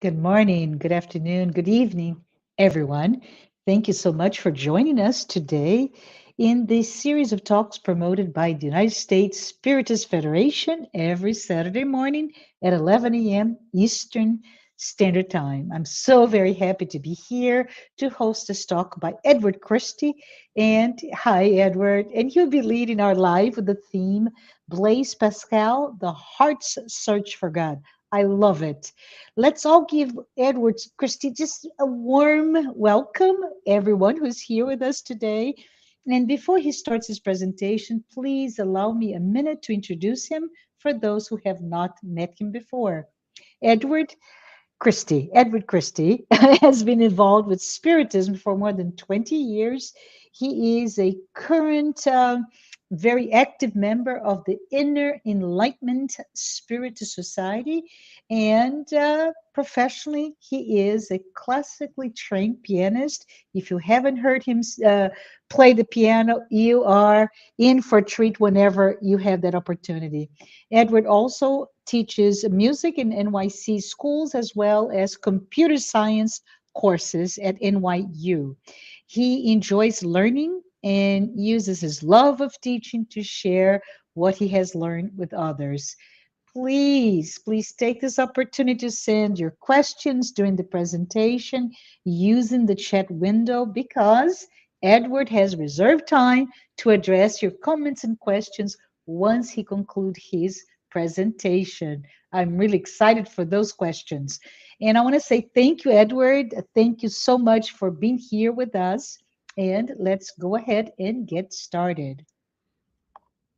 Good morning, good afternoon, good evening, everyone. Thank you so much for joining us today in this series of talks promoted by the United States Spiritist Federation every Saturday morning at 11 a.m. Eastern Standard Time. I'm so very happy to be here to host this talk by Edward Christie. And hi, Edward. And he'll be leading our live with the theme Blaise Pascal, The Heart's Search for God. I love it. Let's all give Edward Christie just a warm welcome, everyone who's here with us today. And before he starts his presentation, please allow me a minute to introduce him for those who have not met him before. Edward Christie, has been involved with Spiritism for more than 20 years. He is a current, very active member of the Inner Enlightenment Spiritist Society. And professionally, he is a classically trained pianist. If you haven't heard him play the piano, you are in for a treat whenever you have that opportunity. Edward also teaches music in NYC schools as well as computer science courses at NYU. He enjoys learning and uses his love of teaching to share what he has learned with others. Please take this opportunity to send your questions during the presentation using the chat window because Edward has reserved time to address your comments and questions once he concludes his presentation. I'm really excited for those questions. And I want to say thank you, Edward. Thank you so much for being here with us. And let's go ahead and get started.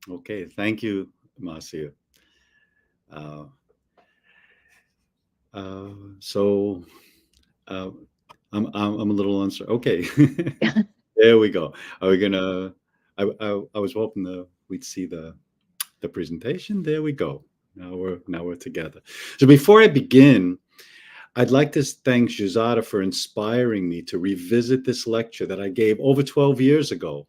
Okay, thank you, Marcia. Uh, uh, so uh, I'm a little uncertain. Okay, there we go. Are we gonna? I was hoping we'd see the presentation. There we go. Now we're together. So before I begin, I'd like to thank Juzada for inspiring me to revisit this lecture that I gave over 12 years ago.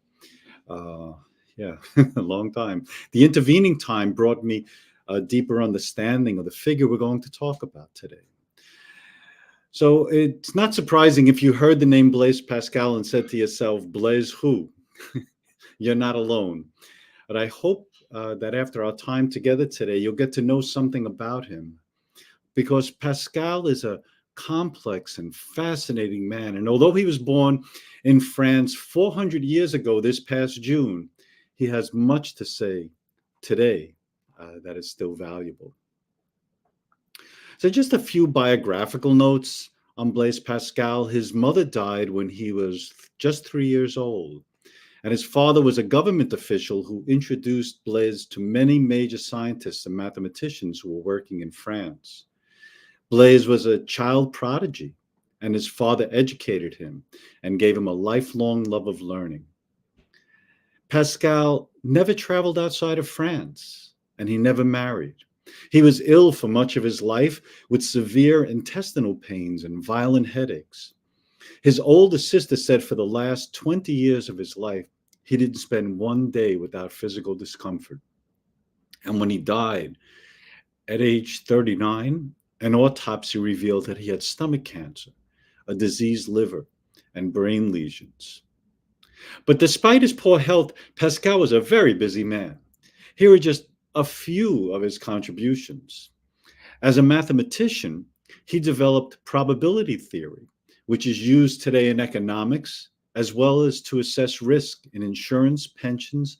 Uh, yeah, a long time. The intervening time brought me a deeper understanding of the figure we're going to talk about today. So it's not surprising if you heard the name Blaise Pascal and said to yourself, Blaise who? You're not alone. But I hope that after our time together today, you'll get to know something about him. Because Pascal is a complex and fascinating man. And although he was born in France 400 years ago this past June, he has much to say today that is still valuable. So just a few biographical notes on Blaise Pascal. His mother died when he was just 3 years old. And his father was a government official who introduced Blaise to many major scientists and mathematicians who were working in France. Blaise was a child prodigy, and his father educated him and gave him a lifelong love of learning. Pascal never traveled outside of France, and he never married. He was ill for much of his life with severe intestinal pains and violent headaches. His older sister said for the last 20 years of his life, he didn't spend one day without physical discomfort. And when he died at age 39, an autopsy revealed that he had stomach cancer, a diseased liver, and brain lesions. But despite his poor health, Pascal was a very busy man. Here are just a few of his contributions. As a mathematician, he developed probability theory, which is used today in economics, as well as to assess risk in insurance, pensions,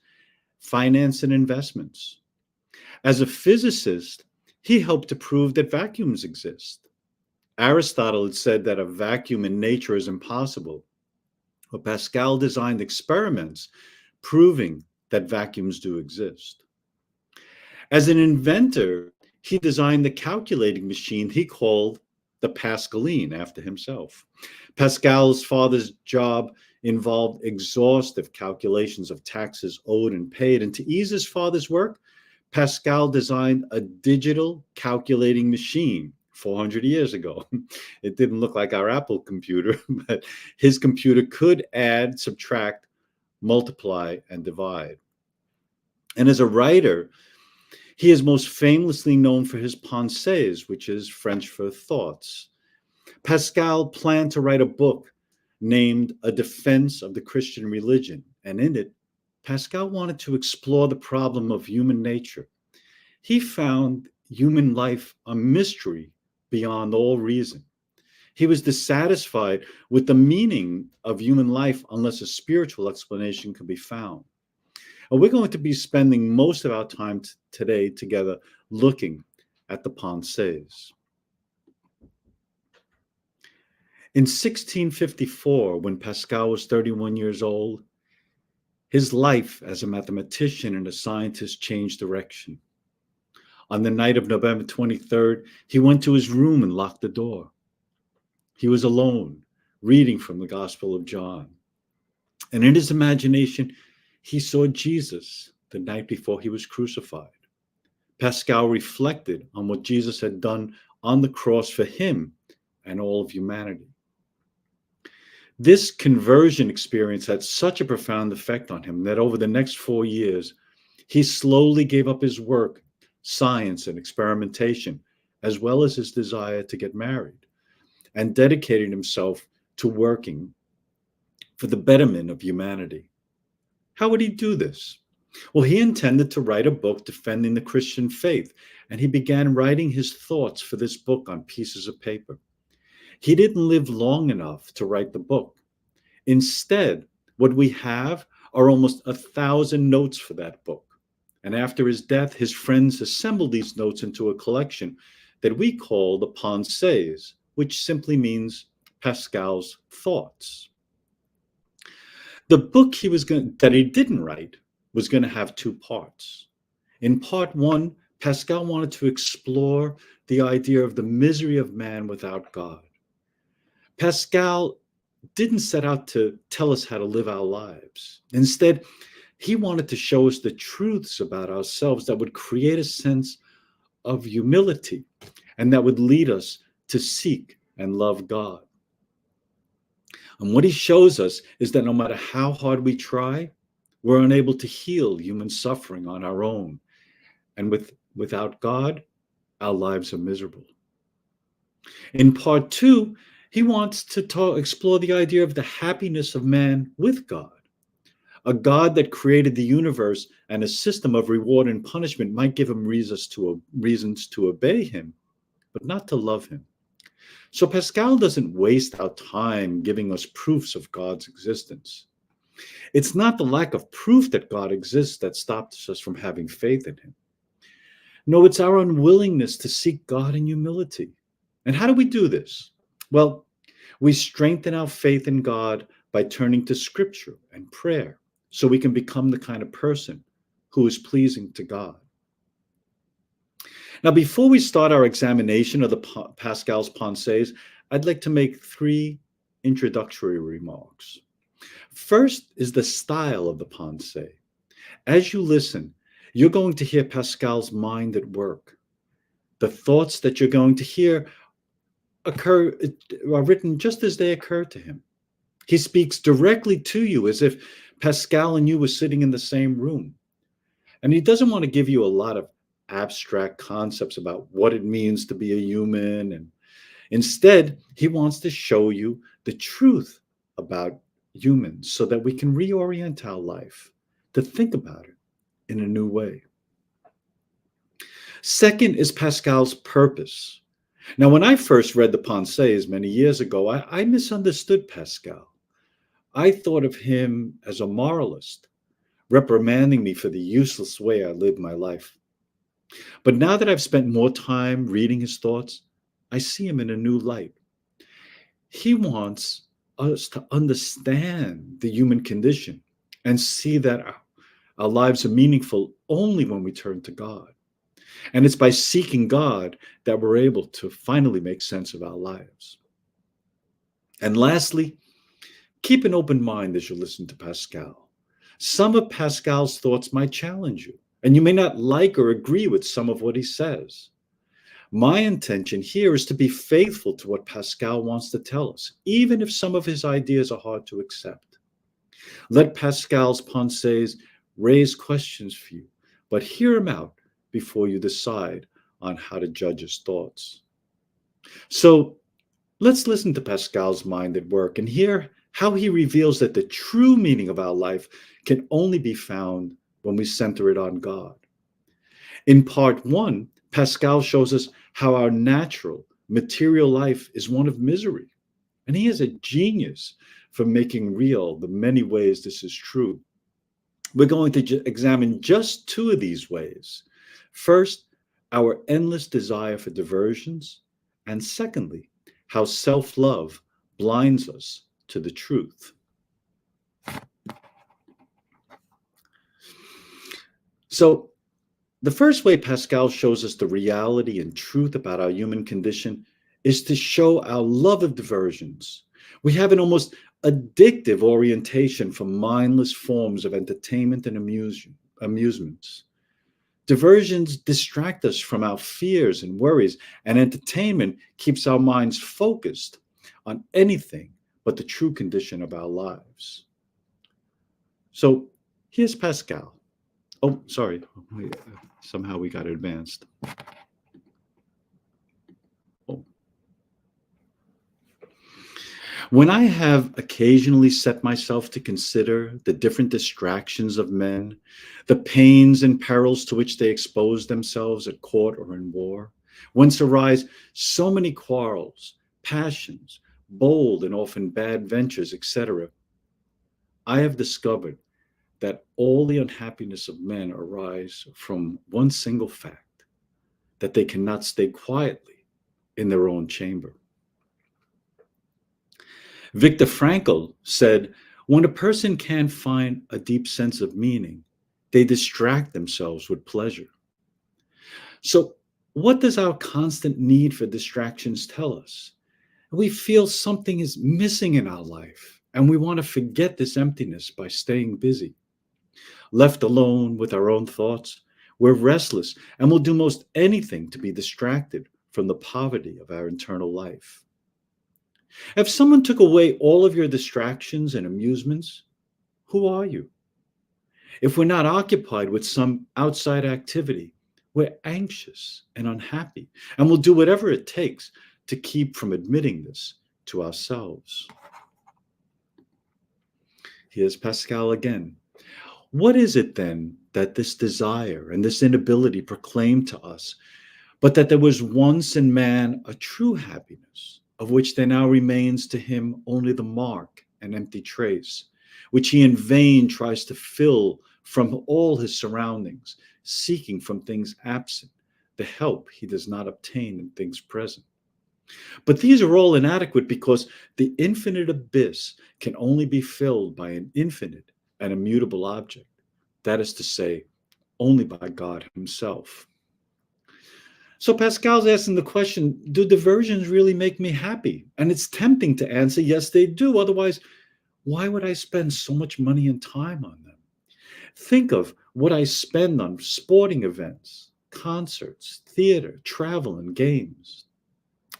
finance, and investments. As a physicist, he helped to prove that vacuums exist. Aristotle had said that a vacuum in nature is impossible, but Pascal designed experiments proving that vacuums do exist. As an inventor, he designed the calculating machine he called the Pascaline after himself. Pascal's father's job involved exhaustive calculations of taxes owed and paid, and to ease his father's work, Pascal designed a digital calculating machine 400 years ago. It didn't look like our Apple computer, but his computer could add, subtract, multiply, and divide. And as a writer, he is most famously known for his Pensées, which is French for thoughts. Pascal planned to write a book named A Defense of the Christian Religion, and in it, Pascal wanted to explore the problem of human nature. He found human life a mystery beyond all reason. He was dissatisfied with the meaning of human life unless a spiritual explanation could be found. And we're going to be spending most of our time today together looking at the Pensées. In 1654, when Pascal was 31 years old, his life as a mathematician and a scientist changed direction. On the night of November 23rd, he went to his room and locked the door. He was alone, reading from the Gospel of John. And in his imagination, he saw Jesus the night before he was crucified. Pascal reflected on what Jesus had done on the cross for him and all of humanity. This conversion experience had such a profound effect on him that over the next 4 years, he slowly gave up his work, science, and experimentation, as well as his desire to get married, and dedicated himself to working for the betterment of humanity. How would he do this? Well, he intended to write a book defending the Christian faith, and he began writing his thoughts for this book on pieces of paper. He didn't live long enough to write the book. Instead, what we have are almost 1,000 notes for that book. And after his death, his friends assembled these notes into a collection that we call the Pensées, which simply means Pascal's thoughts. The book that he didn't write was going to have 2 parts. In part 1, Pascal wanted to explore the idea of the misery of man without God. Pascal didn't set out to tell us how to live our lives. Instead, he wanted to show us the truths about ourselves that would create a sense of humility and that would lead us to seek and love God. And what he shows us is that no matter how hard we try, we're unable to heal human suffering on our own. And without God, our lives are miserable. In part 2, he wants to explore the idea of the happiness of man with God. A God that created the universe and a system of reward and punishment might give him reasons to obey him, but not to love him. So Pascal doesn't waste our time giving us proofs of God's existence. It's not the lack of proof that God exists that stops us from having faith in him. No, it's our unwillingness to seek God in humility. And how do we do this? Well, we strengthen our faith in God by turning to Scripture and prayer so we can become the kind of person who is pleasing to God. Now, before we start our examination of the Pascal's Pensées, I'd like to make 3 introductory remarks. First is the style of the Pensée. As you listen, you're going to hear Pascal's mind at work. The thoughts that you're going to hear are written just as they occur to him. He speaks directly to you as if Pascal and you were sitting in the same room. And he doesn't want to give you a lot of abstract concepts about what it means to be a human. And instead, he wants to show you the truth about humans so that we can reorient our life to think about it in a new way. Second is Pascal's purpose. Now, when I first read the Pensées many years ago, I misunderstood Pascal. I thought of him as a moralist, reprimanding me for the useless way I lived my life. But now that I've spent more time reading his thoughts, I see him in a new light. He wants us to understand the human condition and see that our lives are meaningful only when we turn to God. And it's by seeking God that we're able to finally make sense of our lives. And lastly, keep an open mind as you listen to Pascal. Some of Pascal's thoughts might challenge you, and you may not like or agree with some of what he says. My intention here is to be faithful to what Pascal wants to tell us, even if some of his ideas are hard to accept. Let Pascal's Pensées raise questions for you, but hear him out before you decide on how to judge his thoughts. So Let's listen to Pascal's mind at work and hear how he reveals that the true meaning of our life can only be found when we center it on God. In part one, Pascal shows us how our natural, material life is one of misery, and he is a genius for making real the many ways this is true. We're going to examine just two of these ways. First, our endless desire for diversions, and secondly, how self-love blinds us to the truth. So, the first way Pascal shows us the reality and truth about our human condition is to show our love of diversions. We have an almost addictive orientation for mindless forms of entertainment and amusements. Diversions distract us from our fears and worries, and entertainment keeps our minds focused on anything but the true condition of our lives. So here's Pascal. Oh, sorry. Somehow we got advanced. Oh. When I have occasionally set myself to consider the different distractions of men, the pains and perils to which they expose themselves at court or in war, whence arise so many quarrels, passions, bold and often bad ventures, etc., I have discovered that all the unhappiness of men arise from one single fact, that they cannot stay quietly in their own chamber. Viktor Frankl said, when a person can't find a deep sense of meaning, they distract themselves with pleasure. So, what does our constant need for distractions tell us? We feel something is missing in our life, and we want to forget this emptiness by staying busy. Left alone with our own thoughts, we're restless and will do most anything to be distracted from the poverty of our internal life. If someone took away all of your distractions and amusements, who are you? If we're not occupied with some outside activity, we're anxious and unhappy, and we'll do whatever it takes to keep from admitting this to ourselves. Here's Pascal again. What is it then that this desire and this inability proclaim to us, but that there was once in man a true happiness, of which there now remains to him only the mark and empty trace, which he in vain tries to fill from all his surroundings, seeking from things absent the help he does not obtain in things present. But these are all inadequate because the infinite abyss can only be filled by an infinite and immutable object, that is to say, only by God himself. So Pascal's asking the question, do diversions really make me happy? And it's tempting to answer, yes, they do. Otherwise, why would I spend so much money and time on them? Think of what I spend on sporting events, concerts, theater, travel, and games.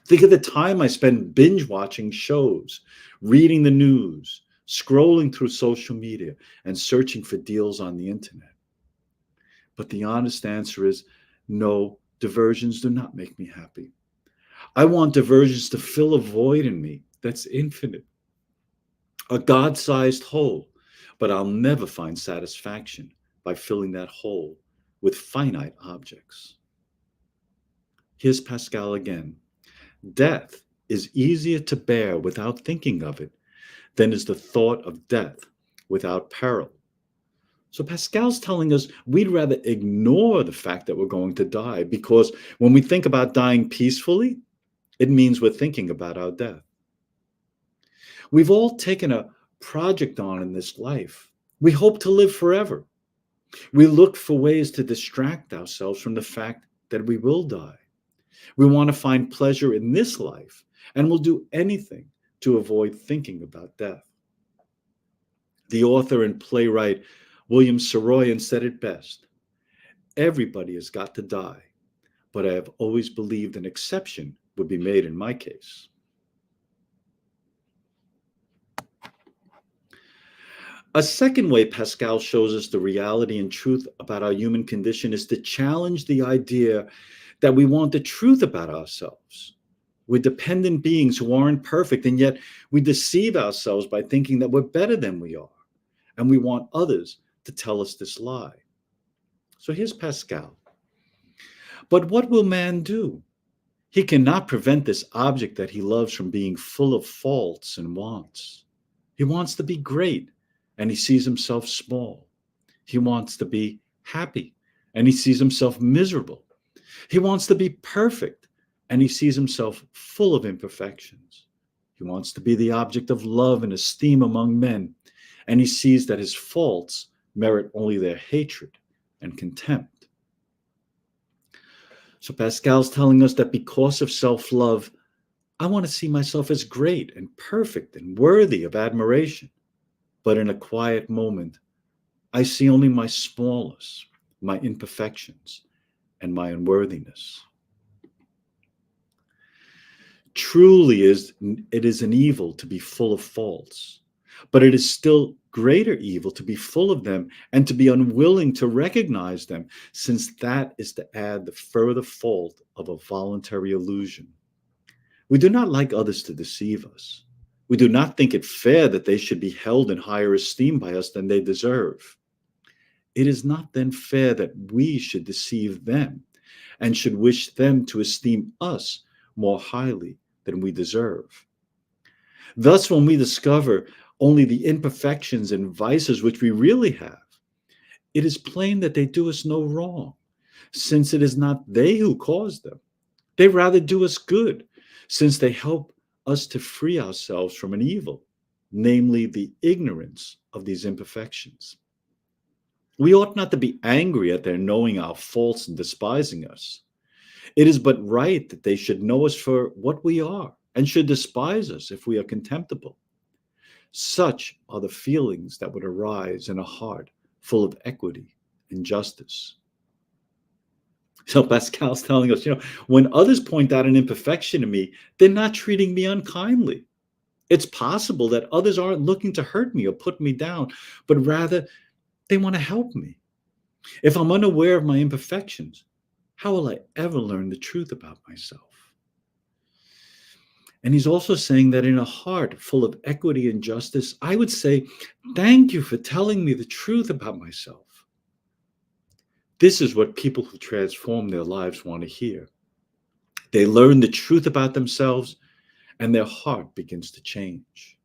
Think of the time I spend binge watching shows, reading the news, scrolling through social media, and searching for deals on the internet. But the honest answer is no, diversions do not make me happy. I want diversions to fill a void in me that's infinite, a God-sized hole, but I'll never find satisfaction by filling that hole with finite objects. Here's Pascal again. Death is easier to bear without thinking of it than is the thought of death without peril. So Pascal's telling us we'd rather ignore the fact that we're going to die, because when we think about dying peacefully, it means we're thinking about our death. We've all taken a project on in this life. We hope to live forever. We look for ways to distract ourselves from the fact that we will die. We want to find pleasure in this life, and we'll do anything to avoid thinking about death. The author and playwright William Saroyan said it best. Everybody has got to die, but I have always believed an exception would be made in my case. A second way Pascal shows us the reality and truth about our human condition is to challenge the idea that we want the truth about ourselves. We're dependent beings who aren't perfect, and yet we deceive ourselves by thinking that we're better than we are, and we want others to tell us this lie. So here's Pascal. But what will man do? He cannot prevent this object that he loves from being full of faults and wants. He wants to be great, and he sees himself small. He wants to be happy, and he sees himself miserable. He wants to be perfect, and he sees himself full of imperfections. He wants to be the object of love and esteem among men, and he sees that his faults merit only their hatred and contempt. So Pascal's telling us that because of self-love, I want to see myself as great and perfect and worthy of admiration. But in a quiet moment, I see only my smallness, my imperfections, and my unworthiness. Truly it is an evil to be full of faults, but it is still greater evil to be full of them and to be unwilling to recognize them, since that is to add the further fault of a voluntary illusion. We do not like others to deceive us. We do not think it fair that they should be held in higher esteem by us than they deserve. It is not then fair that we should deceive them and should wish them to esteem us more highly than we deserve. Thus, when we discover only the imperfections and vices which we really have, it is plain that they do us no wrong, since it is not they who cause them. They rather do us good, since they help us to free ourselves from an evil, namely the ignorance of these imperfections. We ought not to be angry at their knowing our faults and despising us. It is but right that they should know us for what we are and should despise us if we are contemptible. Such are the feelings that would arise in a heart full of equity and justice. So Pascal's telling us, when others point out an imperfection in me, they're not treating me unkindly. It's possible that others aren't looking to hurt me or put me down, but rather they want to help me. If I'm unaware of my imperfections, how will I ever learn the truth about myself? And he's also saying that in a heart full of equity and justice, I would say, thank you for telling me the truth about myself. This is what people who transform their lives want to hear. They learn the truth about themselves, and their heart begins to change.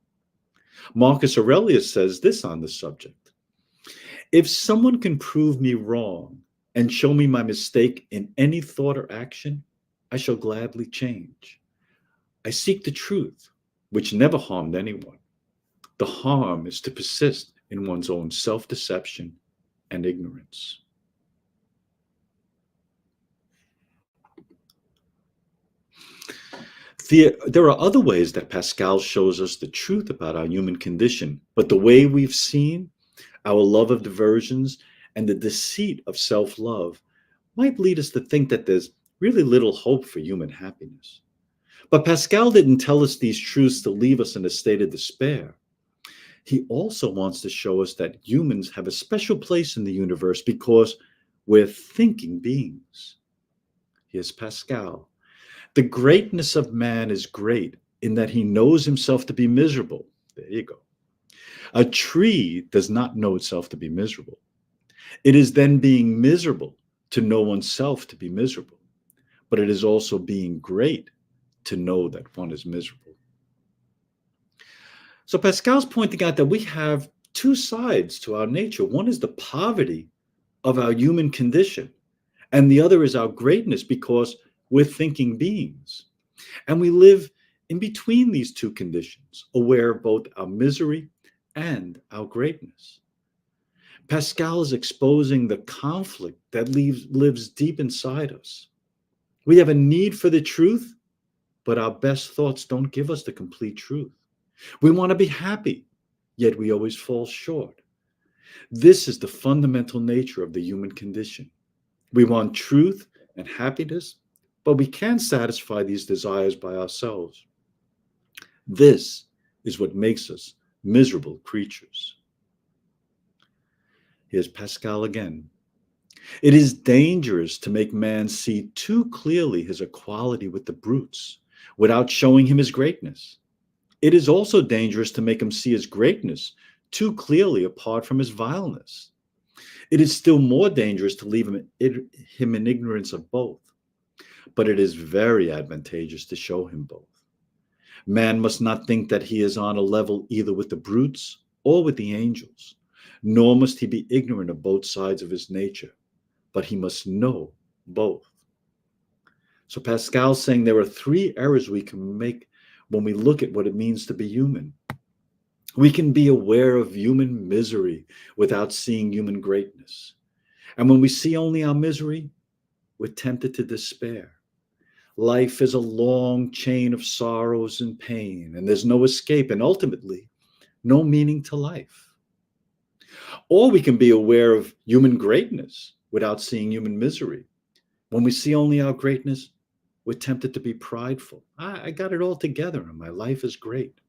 Marcus Aurelius says this on the subject: if someone can prove me wrong and show me my mistake in any thought or action, I shall gladly change. I seek the truth, which never harmed anyone. The harm is to persist in one's own self-deception and ignorance. There are other ways that Pascal shows us the truth about our human condition, but the way we've seen, our love of diversions, and the deceit of self-love might lead us to think that there's really little hope for human happiness. But Pascal didn't tell us these truths to leave us in a state of despair. He also wants to show us that humans have a special place in the universe because we're thinking beings. Here's Pascal. The greatness of man is great in that he knows himself to be miserable. There you go. A tree does not know itself to be miserable. It is then being miserable to know oneself to be miserable, but it is also being great to know that one is miserable. So Pascal's pointing out that we have two sides to our nature. One is the poverty of our human condition, and the other is our greatness because we're thinking beings. And we live in between these two conditions, aware of both our misery and our greatness. Pascal is exposing the conflict that lives deep inside us. We have a need for the truth, but our best thoughts don't give us the complete truth. We want to be happy, yet we always fall short. This is the fundamental nature of the human condition. We want truth and happiness, but we can't satisfy these desires by ourselves. This is what makes us miserable creatures. Here's Pascal again. It is dangerous to make man see too clearly his equality with the brutes, without showing him his greatness. It is also dangerous to make him see his greatness too clearly apart from his vileness. It is still more dangerous to leave him in ignorance of both, but it is very advantageous to show him both. Man must not think that he is on a level either with the brutes or with the angels, nor must he be ignorant of both sides of his nature, but he must know both. So Pascal's saying there are three errors we can make when we look at what it means to be human. We can be aware of human misery without seeing human greatness. And when we see only our misery, we're tempted to despair. Life is a long chain of sorrows and pain, and there's no escape, and ultimately, no meaning to life. Or we can be aware of human greatness without seeing human misery. When we see only our greatness, we're tempted to be prideful. I got it all together, and my life is great.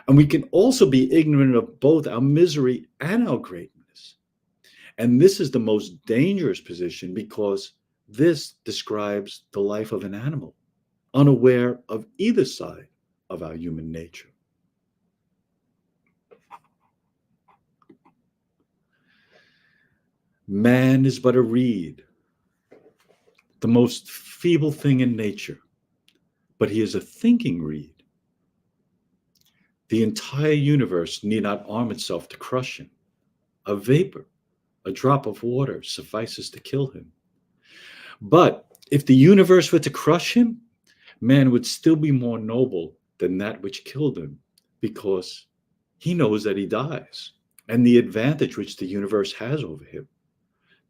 And we can also be ignorant of both our misery and our greatness. And this is the most dangerous position because this describes the life of an animal, unaware of either side of our human nature. Man is but a reed, the most feeble thing in nature, but he is a thinking reed. The entire universe need not arm itself to crush him. A vapor, a drop of water suffices to kill him. But if the universe were to crush him, man would still be more noble than that which killed him, because he knows that he dies, and the advantage which the universe has over him.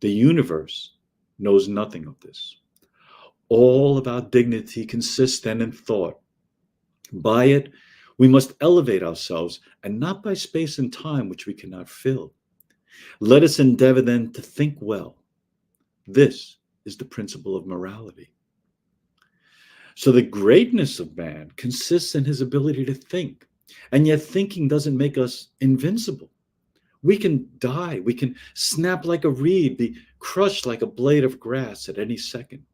The universe knows nothing of this. All of our dignity consists then in thought. By it, we must elevate ourselves, and not by space and time which we cannot fill. Let us endeavor then to think well. This is the principle of morality. So the greatness of man consists in his ability to think, and yet thinking doesn't make us invincible. We can die, we can snap like a reed, be crushed like a blade of grass at any second.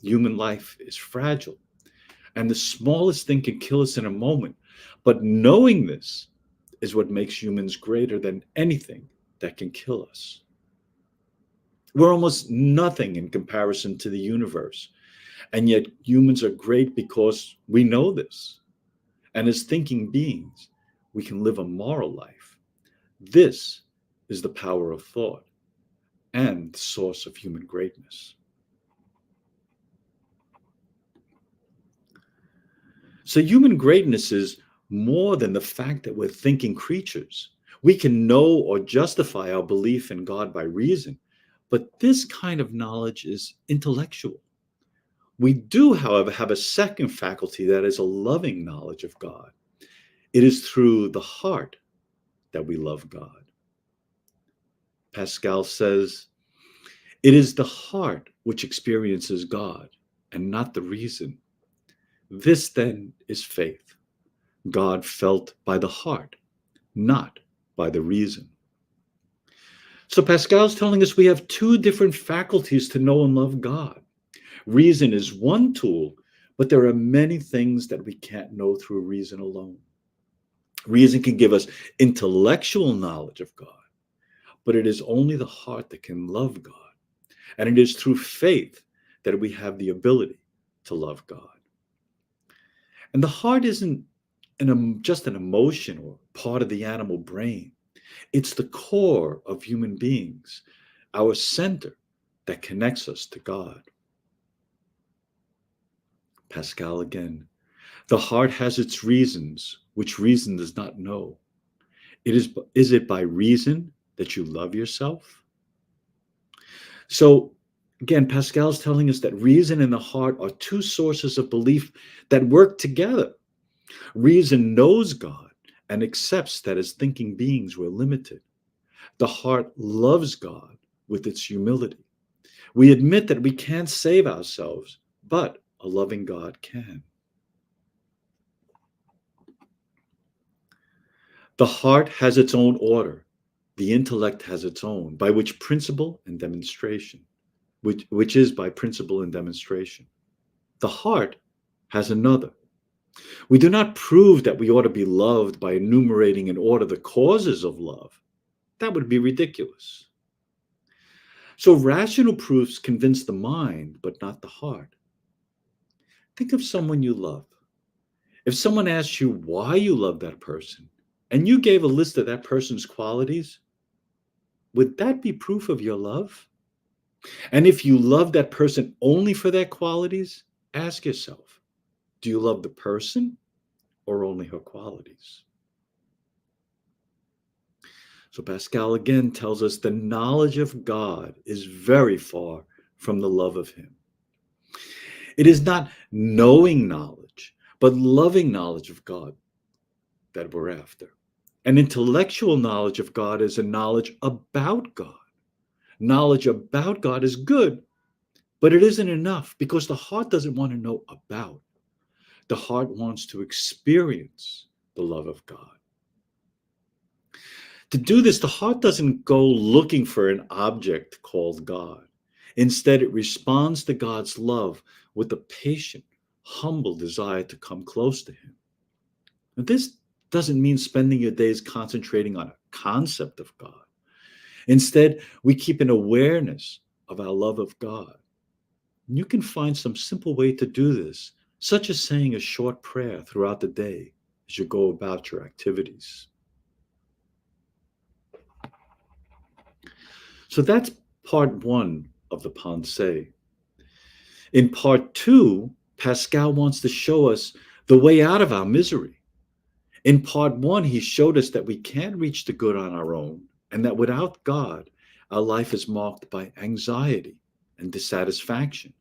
Human life is fragile, and the smallest thing can kill us in a moment. But knowing this is what makes humans greater than anything that can kill us. We're almost nothing in comparison to the universe, and yet humans are great because we know this. And as thinking beings, we can live a moral life. This is the power of thought and the source of human greatness. So human greatness is more than the fact that we're thinking creatures. We can know or justify our belief in God by reason, but this kind of knowledge is intellectual. We do, however, have a second faculty that is a loving knowledge of God. It is through the heart that we love God. Pascal says, it is the heart which experiences God and not the reason. This then is faith. God felt by the heart, not by the reason. So Pascal's telling us we have two different faculties to know and love God. Reason is one tool, but there are many things that we can't know through reason alone. Reason can give us intellectual knowledge of God, but it is only the heart that can love God. And it is through faith that we have the ability to love God. And the heart isn't just an emotion or part of the animal brain. It's the core of human beings, our center that connects us to God. Pascal again, the heart has its reasons, which reason does not know. Is it by reason that you love yourself? So again, Pascal's telling us that reason and the heart are two sources of belief that work together. Reason knows God and accepts that as thinking beings we're limited. The heart loves God with its humility. We admit that we can't save ourselves, but a loving God can. The heart has its own order. The intellect has its own, by which principle and demonstration, which is by principle and demonstration. The heart has another. We do not prove that we ought to be loved by enumerating in order the causes of love. That would be ridiculous. So rational proofs convince the mind, but not the heart. Think of someone you love. If someone asked you why you love that person, and you gave a list of that person's qualities, would that be proof of your love? And if you love that person only for their qualities, ask yourself, do you love the person or only her qualities? So Pascal again tells us the knowledge of God is very far from the love of him. It is not knowing knowledge, but loving knowledge of God that we're after. An intellectual knowledge of God is a knowledge about God. Knowledge about God is good, but it isn't enough because the heart doesn't want to know about. The heart wants to experience the love of God. To do this, the heart doesn't go looking for an object called God. Instead, it responds to God's love with a patient, humble desire to come close to him. And this doesn't mean spending your days concentrating on a concept of God. Instead, we keep an awareness of our love of God. And you can find some simple way to do this, such as saying a short prayer throughout the day as you go about your activities. So that's part one of the Pensées. In part two, Pascal wants to show us the way out of our misery. In part one, he showed us that we can't reach the good on our own, and that without God, our life is marked by anxiety and dissatisfaction.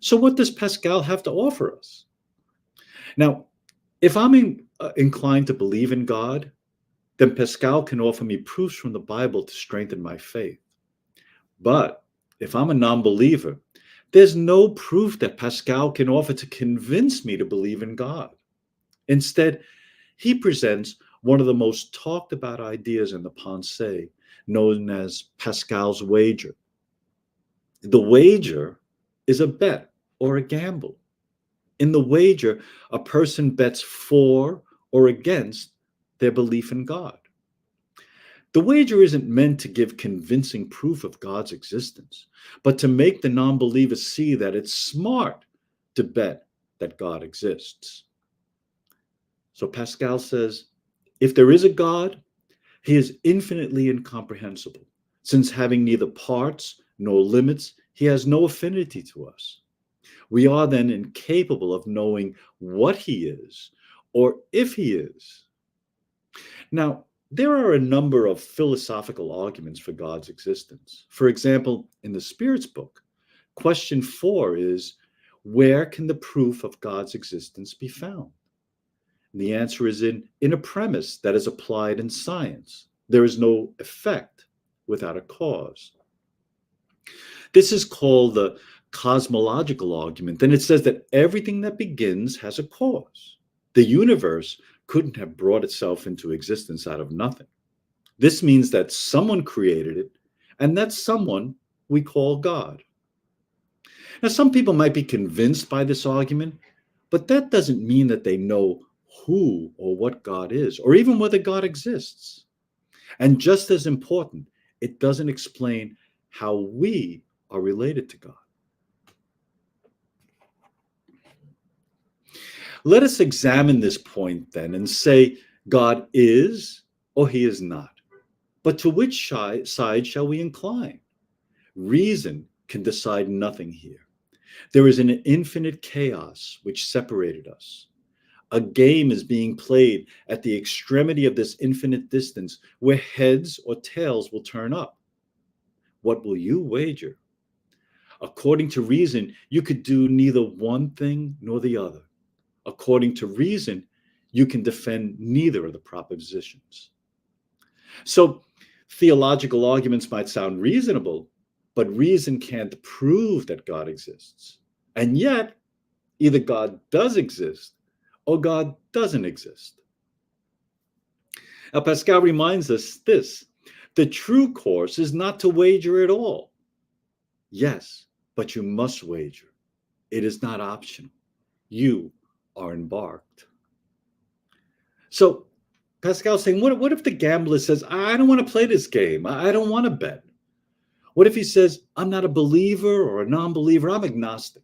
So what does Pascal have to offer us? Now, if I'm inclined to believe in God, then Pascal can offer me proofs from the Bible to strengthen my faith. But if I'm a non-believer, there's no proof that Pascal can offer to convince me to believe in God. Instead, he presents one of the most talked about ideas in the Pensées, known as Pascal's wager. The wager is a bet or a gamble. In the wager, a person bets for or against their belief in God. The wager isn't meant to give convincing proof of God's existence, but to make the non-believer see that it's smart to bet that God exists. So Pascal says, if there is a God, he is infinitely incomprehensible, since having neither parts nor limits, he has no affinity to us. We are then incapable of knowing what he is or if he is. Now, there are a number of philosophical arguments for God's existence. For example, in the Spirit's book, question 4 is, where can the proof of God's existence be found? And the answer is in a premise that is applied in science. There is no effect without a cause. This is called the cosmological argument, and it says that everything that begins has a cause. The universe couldn't have brought itself into existence out of nothing. This means that someone created it, and that someone we call God. Now, some people might be convinced by this argument, but that doesn't mean that they know who or what God is, or even whether God exists. And just as important, it doesn't explain how we are related to God. Let us examine this point then and say God is or he is not. But to which side shall we incline? Reason can decide nothing here. There is an infinite chaos which separated us. A game is being played at the extremity of this infinite distance where heads or tails will turn up. What will you wager? According to reason, you could do neither one thing nor the other. According to reason, you can defend neither of the propositions. So theological arguments might sound reasonable, but reason can't prove that God exists. And yet, either God does exist or God doesn't exist. Now, Pascal reminds us this: the true course is not to wager at all. Yes, but you must wager. It is not optional. You are embarked. So Pascal's saying, what if the gambler says, I don't want to play this game. I don't want to bet. What if he says, I'm not a believer or a non-believer, I'm agnostic?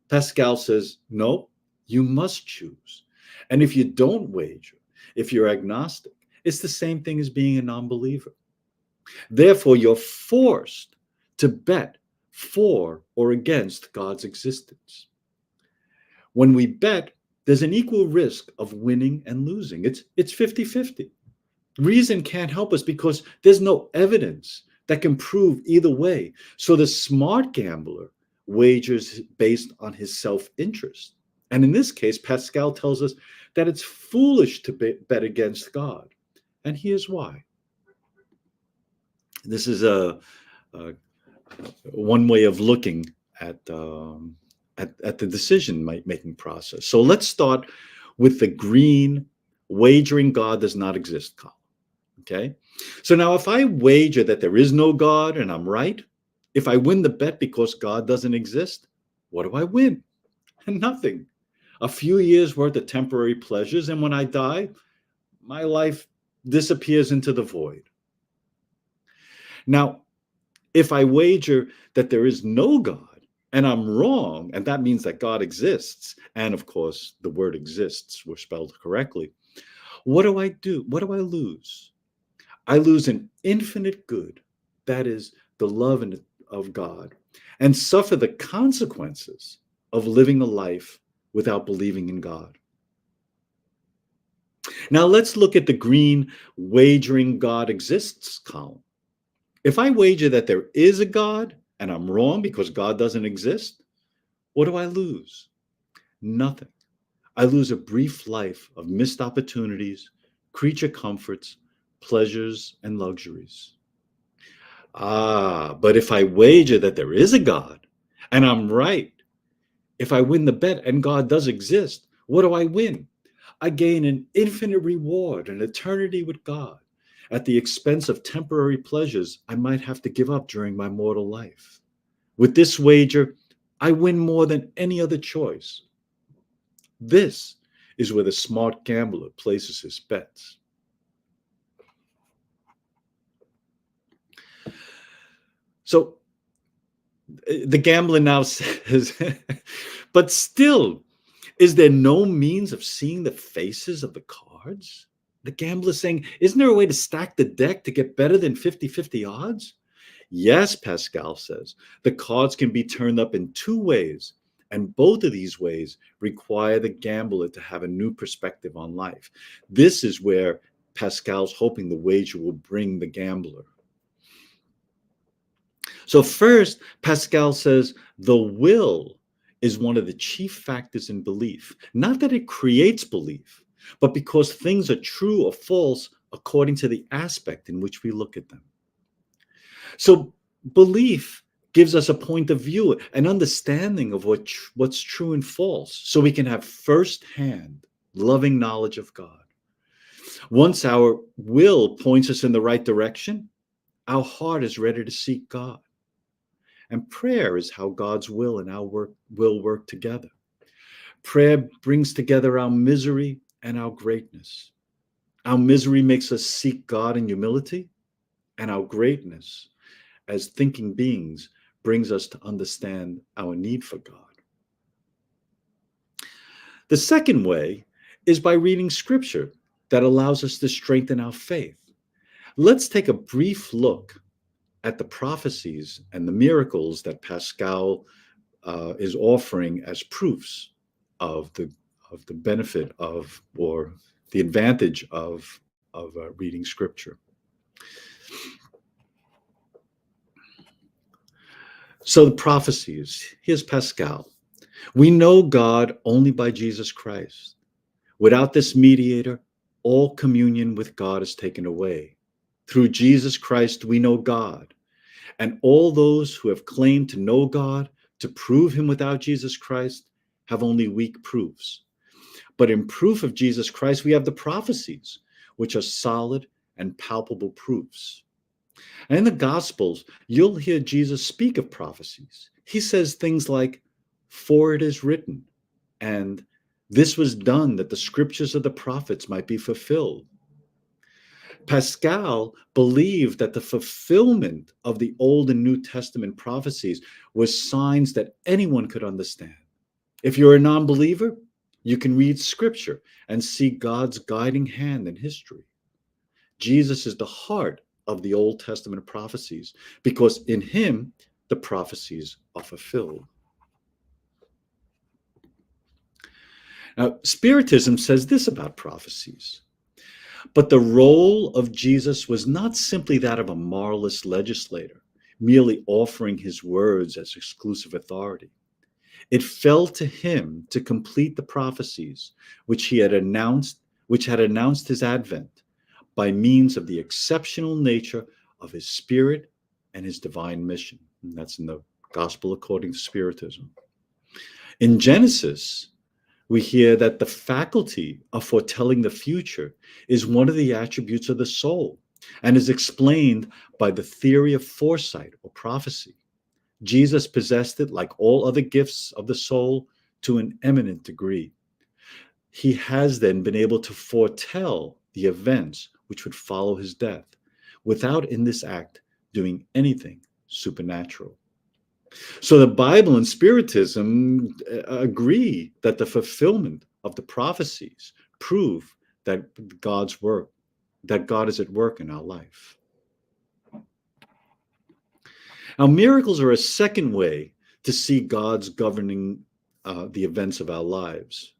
Pascal says, no, you must choose. And if you don't wager, if you're agnostic, it's the same thing as being a non-believer. Therefore, you're forced to bet for or against God's existence. When we bet, there's an equal risk of winning and losing. It's 50-50. Reason can't help us because there's no evidence that can prove either way. So the smart gambler wagers based on his self-interest. And in this case, Pascal tells us that it's foolish to bet against God. And here's why. This is one way of looking at the decision-making process. So let's start with the green wagering God does not exist column. Okay, so now if I wager that there is no God and I'm right, if I win the bet because God doesn't exist, what do I win? Nothing. A few years worth of temporary pleasures, and when I die, my life disappears into the void. Now, if I wager that there is no God and I'm wrong, and that means that God exists, and of course the word exists were spelled correctly, what do I do? What do I lose? I lose an infinite good, that is the love of God, and suffer the consequences of living a life without believing in God. Now let's look at the green wagering God exists column. If I wager that there is a God and I'm wrong because God doesn't exist, what do I lose? Nothing. I lose a brief life of missed opportunities, creature comforts, pleasures, and luxuries. But if I wager that there is a God and I'm right, if I win the bet and God does exist, what do I win? I gain an infinite reward, an eternity with God, at the expense of temporary pleasures I might have to give up during my mortal life. With this wager, I win more than any other choice. This is where the smart gambler places his bets. So the gambler now says, but still, is there no means of seeing the faces of the cards? The gambler is saying, isn't there a way to stack the deck to get better than 50-50 odds? Yes, Pascal says, the cards can be turned up in two ways, and both of these ways require the gambler to have a new perspective on life. This is where Pascal's hoping the wager will bring the gambler. So first, Pascal says the will is one of the chief factors in belief. Not that it creates belief, but because things are true or false according to the aspect in which we look at them. So belief gives us a point of view, an understanding of what's true and false, so we can have firsthand loving knowledge of God. Once our will points us in the right direction, our heart is ready to seek God. And prayer is how God's will and our work will work together. Prayer brings together our misery and our greatness. Our misery makes us seek God in humility, and our greatness as thinking beings brings us to understand our need for God. The second way is by reading scripture that allows us to strengthen our faith. Let's take a brief look at the prophecies and the miracles that Pascal is offering as proofs of the benefit of, or the advantage of reading scripture. So the prophecies, here's Pascal. We know God only by Jesus Christ. Without this mediator, all communion with God is taken away. Through Jesus Christ, we know God. And all those who have claimed to know God, to prove him without Jesus Christ, have only weak proofs. But in proof of Jesus Christ, we have the prophecies, which are solid and palpable proofs. And in the Gospels, you'll hear Jesus speak of prophecies. He says things like, for it is written, and this was done that the scriptures of the prophets might be fulfilled. Pascal believed that the fulfillment of the Old and New Testament prophecies was signs that anyone could understand. If you're a non-believer, you can read scripture and see God's guiding hand in history. Jesus is the heart of the Old Testament prophecies because in him, the prophecies are fulfilled. Now, Spiritism says this about prophecies. But the role of Jesus was not simply that of a moralist legislator, merely offering his words as exclusive authority. It fell to him to complete the prophecies which had announced his advent by means of the exceptional nature of his spirit and his divine mission. And that's in the Gospel according to Spiritism. In Genesis, we hear that the faculty of foretelling the future is one of the attributes of the soul and is explained by the theory of foresight or prophecy. Jesus possessed it like all other gifts of the soul to an eminent degree. He has then been able to foretell the events which would follow his death without in this act doing anything supernatural. So the Bible and Spiritism agree that the fulfillment of the prophecies prove that God is at work in our life. Now, miracles are a second way to see God's governing the events of our lives.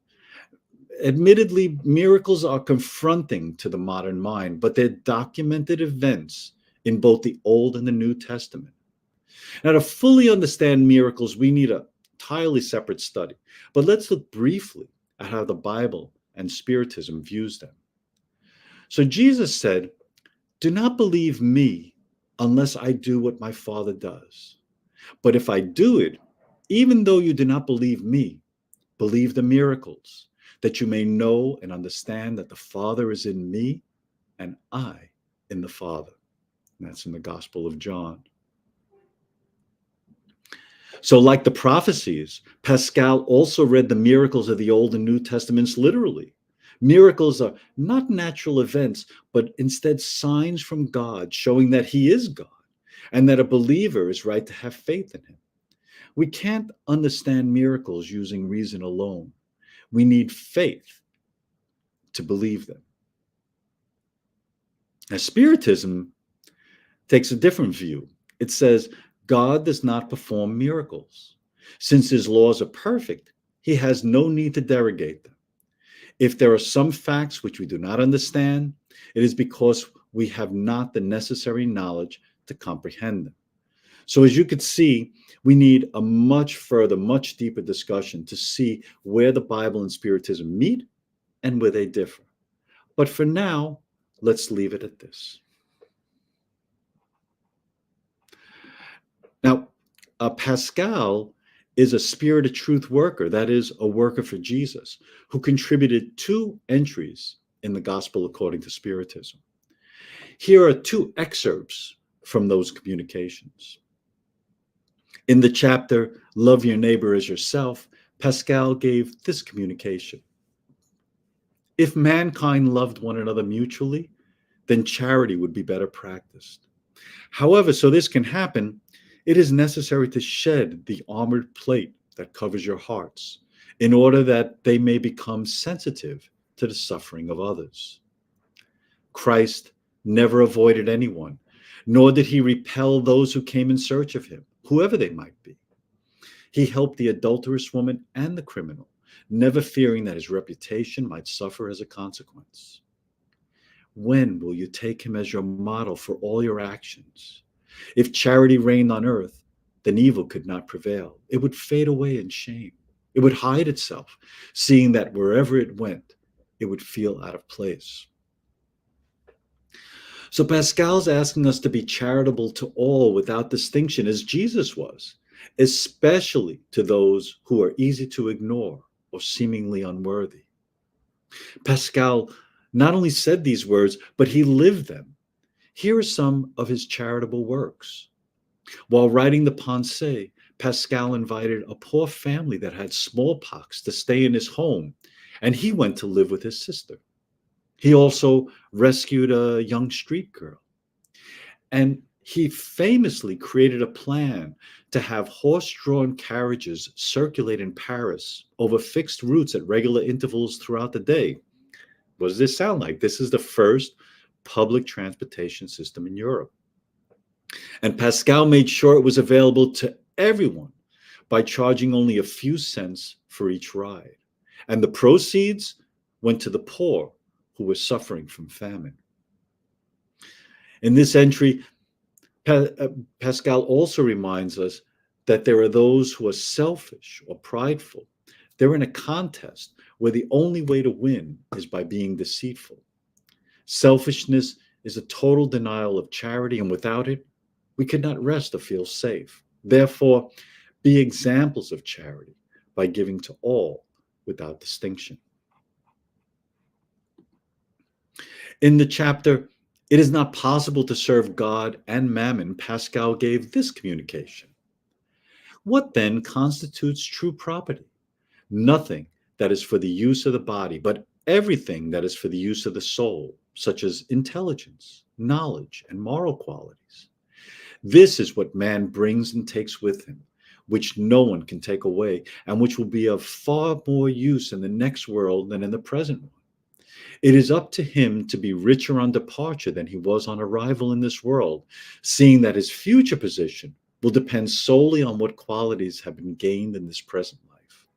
Admittedly, miracles are confronting to the modern mind, but they're documented events in both the Old and the New Testament. Now, to fully understand miracles, we need a entirely separate study. But let's look briefly at how the Bible and Spiritism views them. So Jesus said, "Do not believe me unless I do what my Father does. But if I do it, even though you do not believe me, believe the miracles, that you may know and understand that the Father is in me and I in the Father." And that's in the Gospel of John. So, like the prophecies, Pascal also read the miracles of the Old and New Testaments literally. Miracles are not natural events, but instead signs from God showing that he is God and that a believer is right to have faith in him. We can't understand miracles using reason alone. We need faith to believe them. Now, Spiritism takes a different view. It says, God does not perform miracles. Since his laws are perfect, he has no need to derogate them. If there are some facts which we do not understand, it is because we have not the necessary knowledge to comprehend them. So as you could see, we need a much further, much deeper discussion to see where the Bible and Spiritism meet and where they differ. But for now, let's leave it at this. Now, Pascal is a Spirit of Truth worker, that is, a worker for Jesus, who contributed 2 entries in the Gospel according to Spiritism. Here are 2 excerpts from those communications. In the chapter, Love Your Neighbor as Yourself, Pascal gave this communication. If mankind loved one another mutually, then charity would be better practiced. However, so this can happen, it is necessary to shed the armored plate that covers your hearts in order that they may become sensitive to the suffering of others. Christ never avoided anyone, nor did he repel those who came in search of him, whoever they might be. He helped the adulterous woman and the criminal, never fearing that his reputation might suffer as a consequence. When will you take him as your model for all your actions? If charity reigned on earth, then evil could not prevail. It would fade away in shame. It would hide itself, seeing that wherever it went, it would feel out of place. So Pascal's asking us to be charitable to all without distinction, as Jesus was, especially to those who are easy to ignore or seemingly unworthy. Pascal not only said these words, but he lived them. Here are some of his charitable works. While writing the Pensées, Pascal invited a poor family that had smallpox to stay in his home, and he went to live with his sister. He also rescued a young street girl. And he famously created a plan to have horse drawn carriages circulate in Paris over fixed routes at regular intervals throughout the day. What does this sound like? This is the first public transportation system in Europe. And Pascal made sure it was available to everyone by charging only a few cents for each ride. And the proceeds went to the poor who were suffering from famine. In this entry, Pascal also reminds us that there are those who are selfish or prideful. They're in a contest where the only way to win is by being deceitful. Selfishness is a total denial of charity, and without it, we could not rest or feel safe. Therefore, be examples of charity by giving to all without distinction. In the chapter, "It is not possible to serve God and mammon," Pascal gave this communication. What then constitutes true property? Nothing that is for the use of the body, but everything that is for the use of the soul, such as intelligence, knowledge, and moral qualities. This is what man brings and takes with him, which no one can take away, and which will be of far more use in the next world than in the present one. It is up to him to be richer on departure than he was on arrival in this world, seeing that his future position will depend solely on what qualities have been gained in this present life.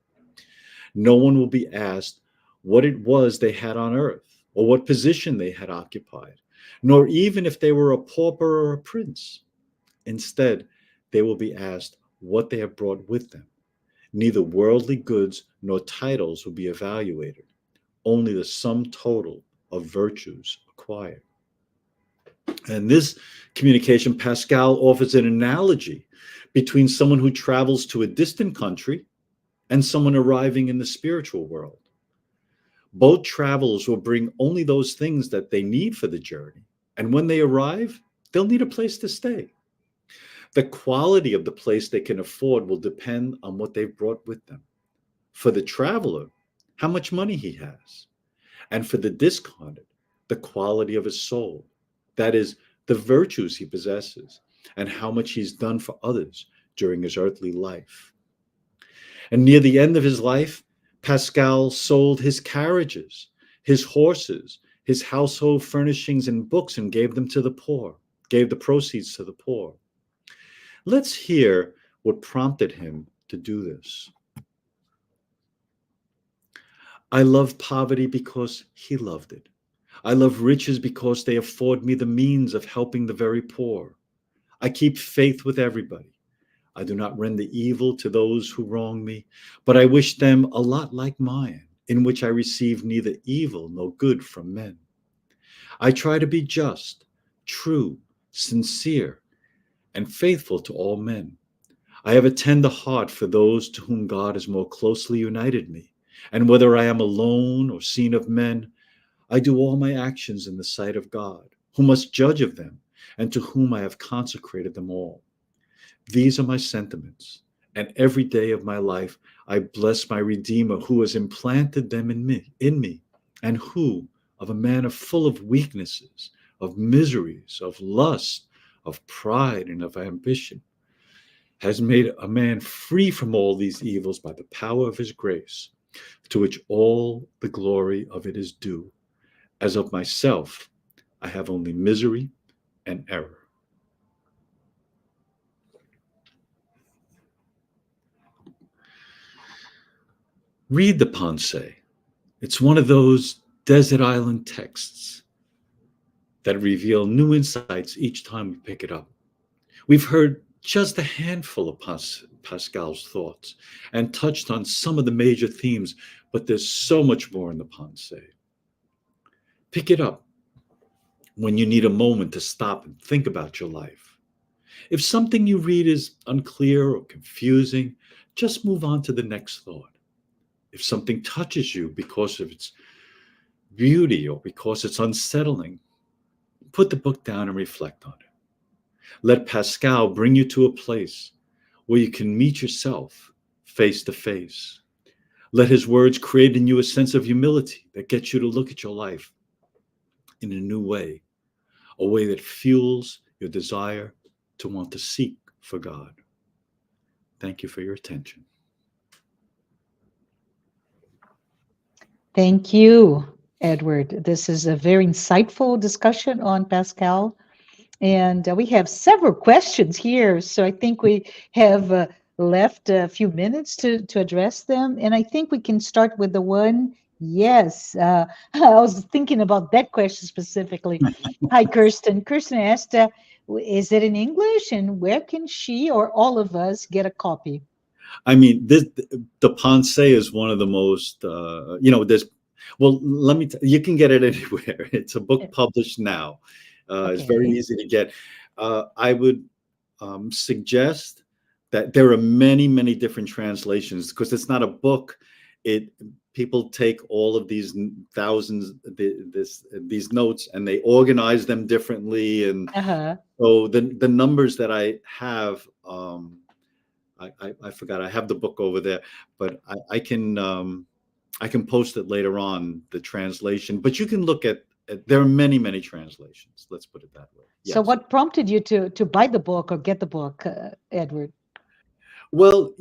No one will be asked what it was they had on earth, or what position they had occupied, nor even if they were a pauper or a prince. Instead, they will be asked what they have brought with them. Neither worldly goods nor titles will be evaluated, only the sum total of virtues acquired. And this communication, Pascal offers an analogy between someone who travels to a distant country and someone arriving in the spiritual world. Both travelers will bring only those things that they need for the journey, and when they arrive, they'll need a place to stay. The quality of the place they can afford will depend on what they've brought with them. For the traveler, how much money he has. And for the discarded, the quality of his soul. That is, the virtues he possesses and how much he's done for others during his earthly life. And near the end of his life, Pascal sold his carriages, his horses, his household furnishings and books, and gave them to the poor, gave the proceeds to the poor. Let's hear what prompted him to do this. I love poverty because he loved it. I love riches because they afford me the means of helping the very poor. I keep faith with everybody. I do not render evil to those who wrong me, but I wish them a lot like mine, in which I receive neither evil nor good from men. I try to be just, true, sincere, and faithful to all men. I have a tender heart for those to whom God has more closely united me, and whether I am alone or seen of men, I do all my actions in the sight of God, who must judge of them, and to whom I have consecrated them all. These are my sentiments, and every day of my life I bless my Redeemer, who has implanted them in me, and who, of a man full of weaknesses, of miseries, of lust, of pride, and of ambition, has made a man free from all these evils by the power of his grace, to which all the glory of it is due. As of myself, I have only misery and error. Read the Pensées. It's one of those desert island texts that reveal new insights each time we pick it up. We've heard just a handful of Pascal's thoughts and touched on some of the major themes, but there's so much more in the Pensées. Pick it up when you need a moment to stop and think about your life. If something you read is unclear or confusing, just move on to the next thought. If something touches you because of its beauty or because it's unsettling, put the book down and reflect on it. Let Pascal bring you to a place where you can meet yourself face to face. Let his words create in you a sense of humility that gets you to look at your life in a new way, a way that fuels your desire to want to seek for God. Thank you for your attention. Thank you, Edward. This is a very insightful discussion on Pascal. And we have several questions here. So I think we have left a few minutes to address them. And I think we can start with the one. Yes, I was thinking about that question specifically. Hi, Kirsten. Kirsten asked, is it in English? And where can she or all of us get a copy? I mean, the Pensée is one of the most, there's, well, you can get it anywhere. It's a book Yeah. published now. It's very Okay. easy to get. I would suggest that there are many, many different translations because it's not a book. It People take all of these thousands, these notes, and they organize them differently, and Uh-huh. so the numbers that I have. I forgot. I have the book over there, but I can post it later on, the translation. But you can look at there are many, many translations. Let's put it that way. So Yes. what prompted you to buy the book or get the book, Edward? Well,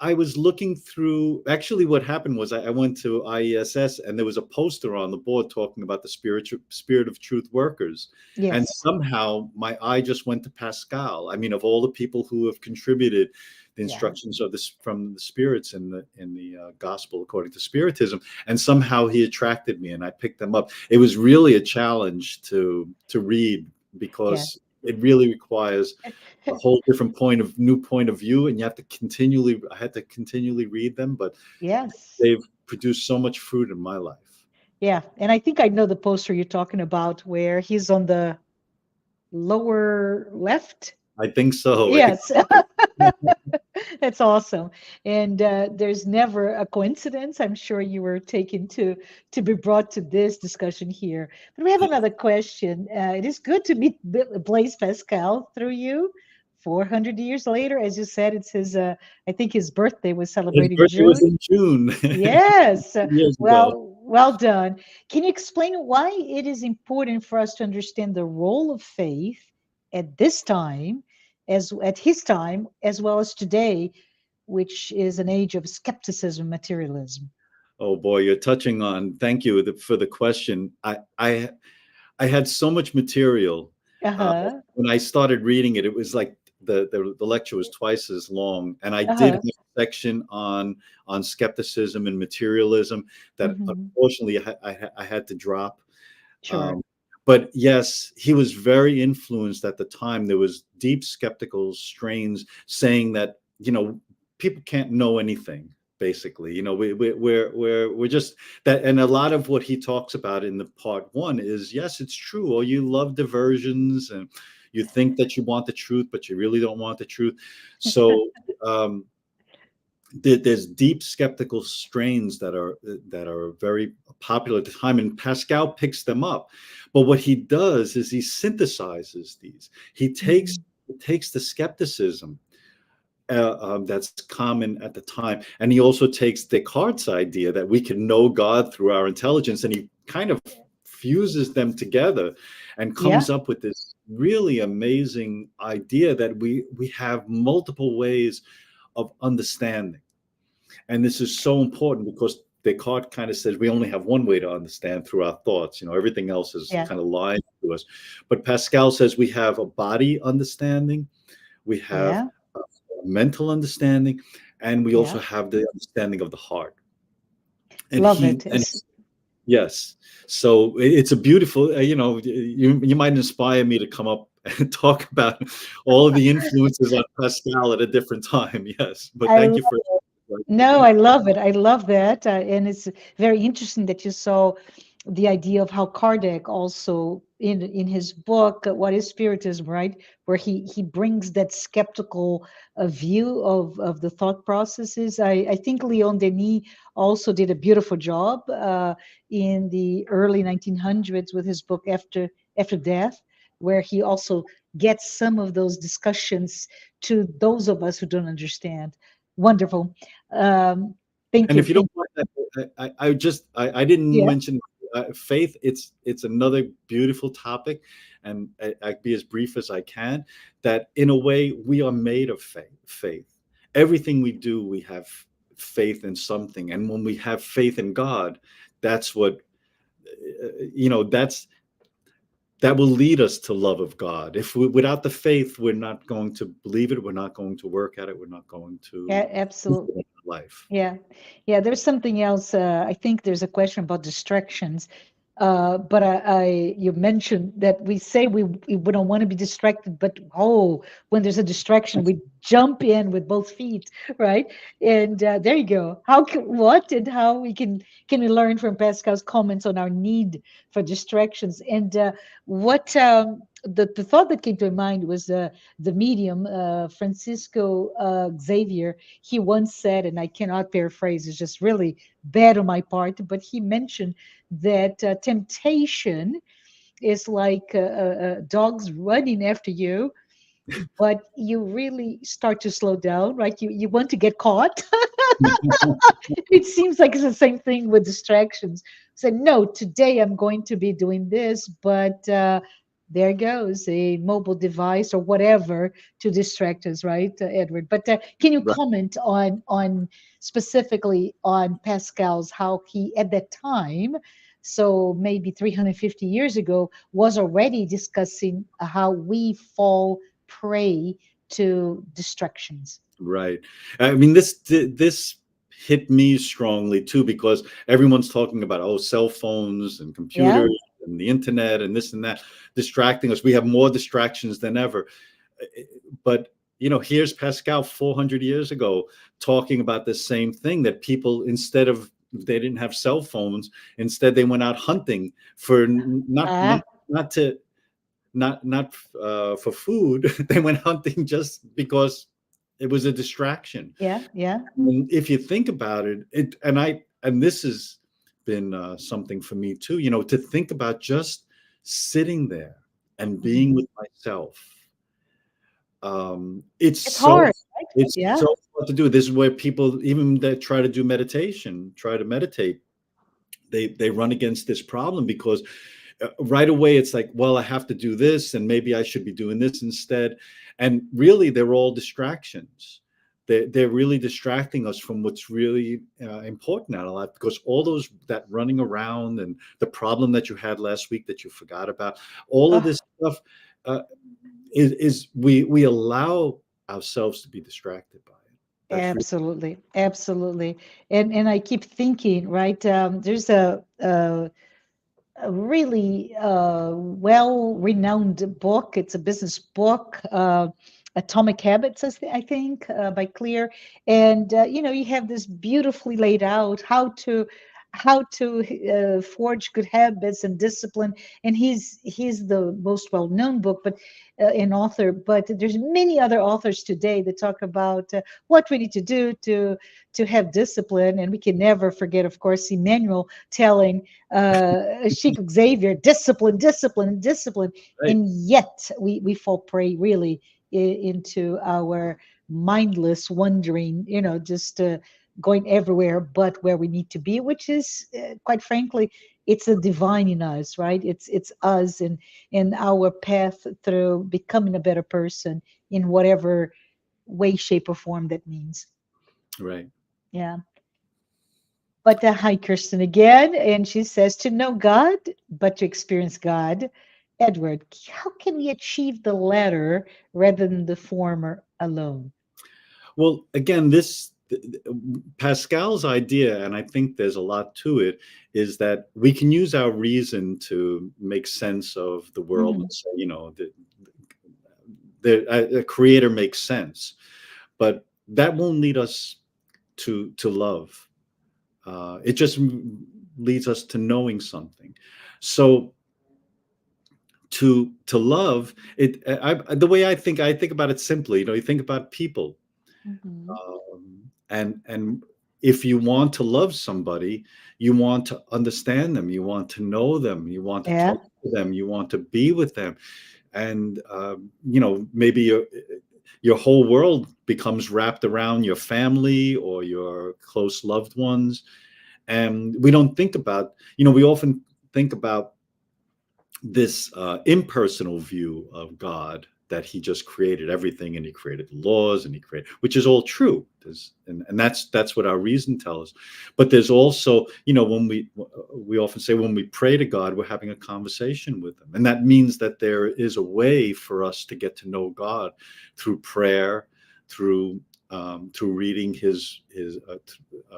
I was looking through. Actually, what happened was I went to IESS, and there was a poster on the board talking about the Spirit of Truth workers, and Yes. somehow my eye just went to Pascal. I mean, of all the people who have contributed the Yeah. instructions of this from the spirits in the gospel according to Spiritism, and somehow he attracted me, and I picked them up. It was really a challenge to read Yeah. because it really requires a whole different new point of view, and you have to continually I had to continually read them, but Yes. they've produced so much fruit in my life. Yeah. And I think I know the poster you're talking about where he's on the lower left. I think so. Yes. That's awesome. And there's never a coincidence. I'm sure you were taken to be brought to this discussion here. But we have another question. It is good to meet Blaise Pascal through you. 400 years later, as you said, it's his. I think his birthday was His celebrated in birthday was June. in June. Yes. Years ago. Well done. Can you explain why it is important for us to understand the role of faith at this time, as at his time, as well as today, which is an age of skepticism, materialism? Oh boy, you're touching on. Thank you for the question. I had so much material. Uh, Uh-huh. when I started reading it, it was like the lecture was twice as long, and I did Uh-huh. have a section on skepticism and materialism that Hmm. unfortunately I had to drop. Sure. Um, but yes, he was very influenced at the time. There was deep skeptical strains saying that people can't know anything. Basically, we're just that, and a lot of what he talks about in the part one is yes, it's true. Or you love diversions, and you think that you want the truth, but you really don't want the truth. So um, there's deep skeptical strains that are very popular at the time, and Pascal picks them up. But what he does is he synthesizes these. He takes Hmm. the skepticism that's common at the time, and he also takes Descartes' idea that we can know God through our intelligence, and he kind of fuses them together and Yeah. comes up with this really amazing idea that we have multiple ways of understanding. And this is so important because Descartes kind of says we only have one way to understand, through our thoughts. Everything else is Yeah. kind of lying to us. But Pascal says we have a body understanding, we have Yeah. a mental understanding, and we also Yeah. have the understanding of the heart. And Love he it. and yes, so it's a beautiful. You might inspire me to come up and talk about all of the influences on Pascal at a different time. Yes, but I thank you for No, I love it. I love that. And it's very interesting that you saw the idea of how Kardec also in his book, What is Spiritism, right? Where he brings that skeptical view of the thought processes. I think Leon Denis also did a beautiful job in the early 1900s with his book After Death, where he also get some of those discussions to those of us who don't understand. Wonderful. Um, thank And you. if you don't Thank mind, I didn't you. mention faith. It's another beautiful topic, and I be as brief as I can. That in a way we are made of faith. Everything we do, we have faith in something, and when we have faith in God, that's what that's that will lead us to love of God. If we, without the faith, we're not going to believe it. We're not going to work at it. We're not going to Yeah, absolutely. life. Yeah, yeah. There's something else. I think there's a question about distractions. But you mentioned that we say we don't want to be distracted, but oh, when there's a distraction, we jump in with both feet, right? And there you go. What and how can we learn from Pascal's comments on our need for distractions? And what the thought that came to mind was the medium Francisco Xavier. He once said, and I cannot paraphrase, it's just really bad on my part, but he mentioned that temptation is like dogs running after you, but you really start to slow down, right? You want to get caught. It seems like it's the same thing with distractions. So no, today I'm going to be doing this, but there goes a mobile device or whatever to distract us, right, Edward? But can you Right. comment on specifically on Pascal's how he at that time, so maybe 350 years ago, was already discussing how we fall prey to distractions. Right. I mean, this hit me strongly too, because everyone's talking about, oh, cell phones and Yeah. computers and the internet and this and that distracting us. We have more distractions than ever. But here's Pascal 400 years ago talking about the same thing, that people, instead of, they didn't have cell phones, instead they went out hunting for Ah, not to not for food. They went hunting just because it was a distraction. yeah, yeah. And if you think about it, and this has been something for me too, to think about just sitting there and being Mhm. with myself. It's It's so hard, right? it's Yeah. so hard to do. This is where people, even that try to do meditation, try to meditate, they run against this problem, because right away it's like, well, I have to do this, and maybe I should be doing this instead. And really, they're all distractions. They're really distracting us from what's really important out of life, because all those, that running around and the problem that you had last week that you forgot about, all of Oh, this stuff uh, is we allow ourselves to be distracted by it. That's really absolutely, absolutely. And I keep thinking, right? There's a really well-renowned book. It's a business book, Atomic Habits, I think, by Clear. And you have this beautifully laid out how to forge good habits and discipline. And he's the most well-known book, but an author. But there's many other authors today that talk about what we need to do to have discipline. And we can never forget, of course, Emmanuel telling Chico Xavier, discipline, discipline, discipline. right. And yet we fall prey really into our mindless wandering, just going everywhere but where we need to be, which is quite frankly, it's the divine in us, right? It's us and our path through becoming a better person in whatever way, shape, or form that means. Right. Yeah. But hi, Kirsten again. And she says to know God, but to experience God. Edward, how can we achieve the latter rather than the former alone? Well, again, Pascal's idea, and I think there's a lot to it, is that we can use our reason to make sense of the world Mhm. and say, the creator makes sense, but that won't lead us to love. It just leads us to knowing something. So to love it, the way I think about it simply, you think about people. Mhm. And if you want to love somebody, you want to understand them, you want to know them, you want to Yeah. talk to them, you want to be with them. and maybe your whole world becomes wrapped around your family or your close loved ones. And we don't think about, we often think about this impersonal view of God, that he just created everything, and he created the laws, and he created, which is all true. And that's what our reason tells us. But there's also, when we often say when we pray to God, we're having a conversation with him. And that means that there is a way for us to get to know God through prayer, through reading his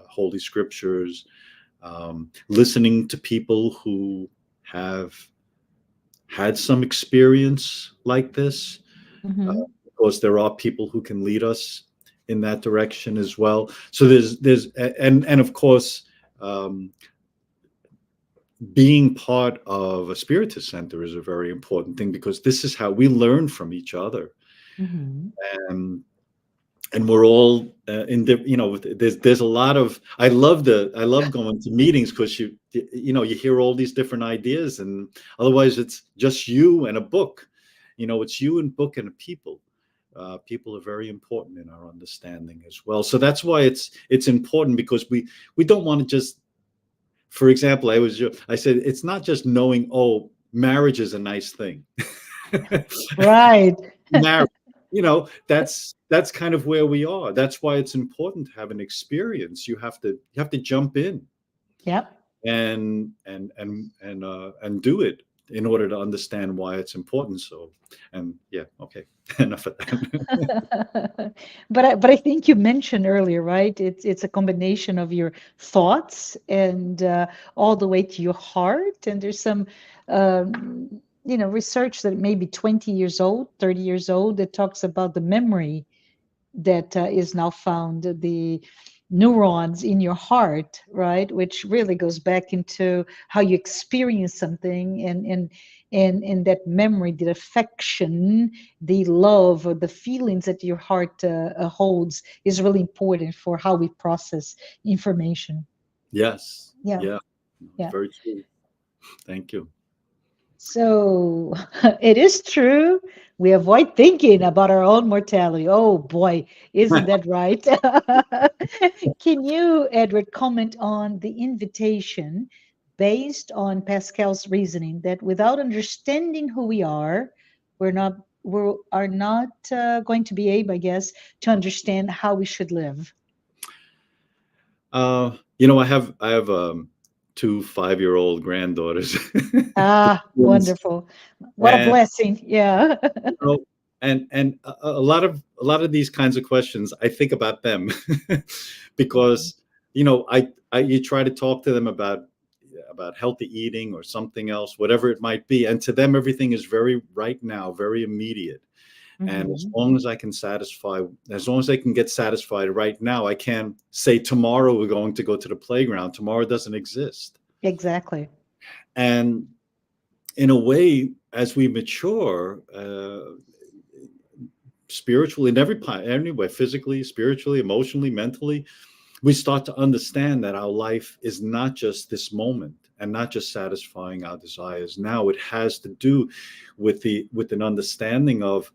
holy scriptures, listening to people who have had some experience like this. Mm-hmm. Of course, there are people who can lead us in that direction as well. So there's and of course, being part of a spiritist center is a very important thing, because this is how we learn from each other. Mm-hmm. And we're all in the, there's a lot of, I love going to meetings, because you hear all these different ideas, and otherwise it's just you and a book. It's you and book and people. People are very important in our understanding as well. So that's why it's important, because we don't want to just, for example, I said it's not just knowing, oh, marriage is a nice thing. Right. Marriage, that's kind of where we are. That's why it's important to have an experience. You have to jump in Yep. and do it in order to understand why it's important. So, and yeah, okay, enough of that. But I think you mentioned earlier, right? It's a combination of your thoughts and all the way to your heart. And there's some research that may be 20 years old, 30 years old, that talks about the memory that is now found, the neurons in your heart, right? Which really goes back into how you experience something, and that memory, the affection, the love, or the feelings that your heart holds is really important for how we process information. Yes, Yeah, yeah, yeah. very true. Thank you. So it is true. We avoid thinking about our own mortality. Oh boy, isn't that right? Can you, Edward, comment on the invitation based on Pascal's reasoning that without understanding who we are, we are not going to be able, I guess, to understand how we should live. I have two 5-year-old granddaughters. Ah, Twins. wonderful. What a And blessing. Yeah. you know, and a lot of these kinds of questions, I think about them, because you try to talk to them about healthy eating or something else, whatever it might be, and to them everything is very right now, very immediate. And Hmm. as long as they can get satisfied right now, I can't say tomorrow we're going to go to the playground. Tomorrow doesn't exist. Exactly. And in a way, as we mature, spiritually, in every way, physically, spiritually, emotionally, mentally, we start to understand that our life is not just this moment and not just satisfying our desires now. It has to do with an understanding of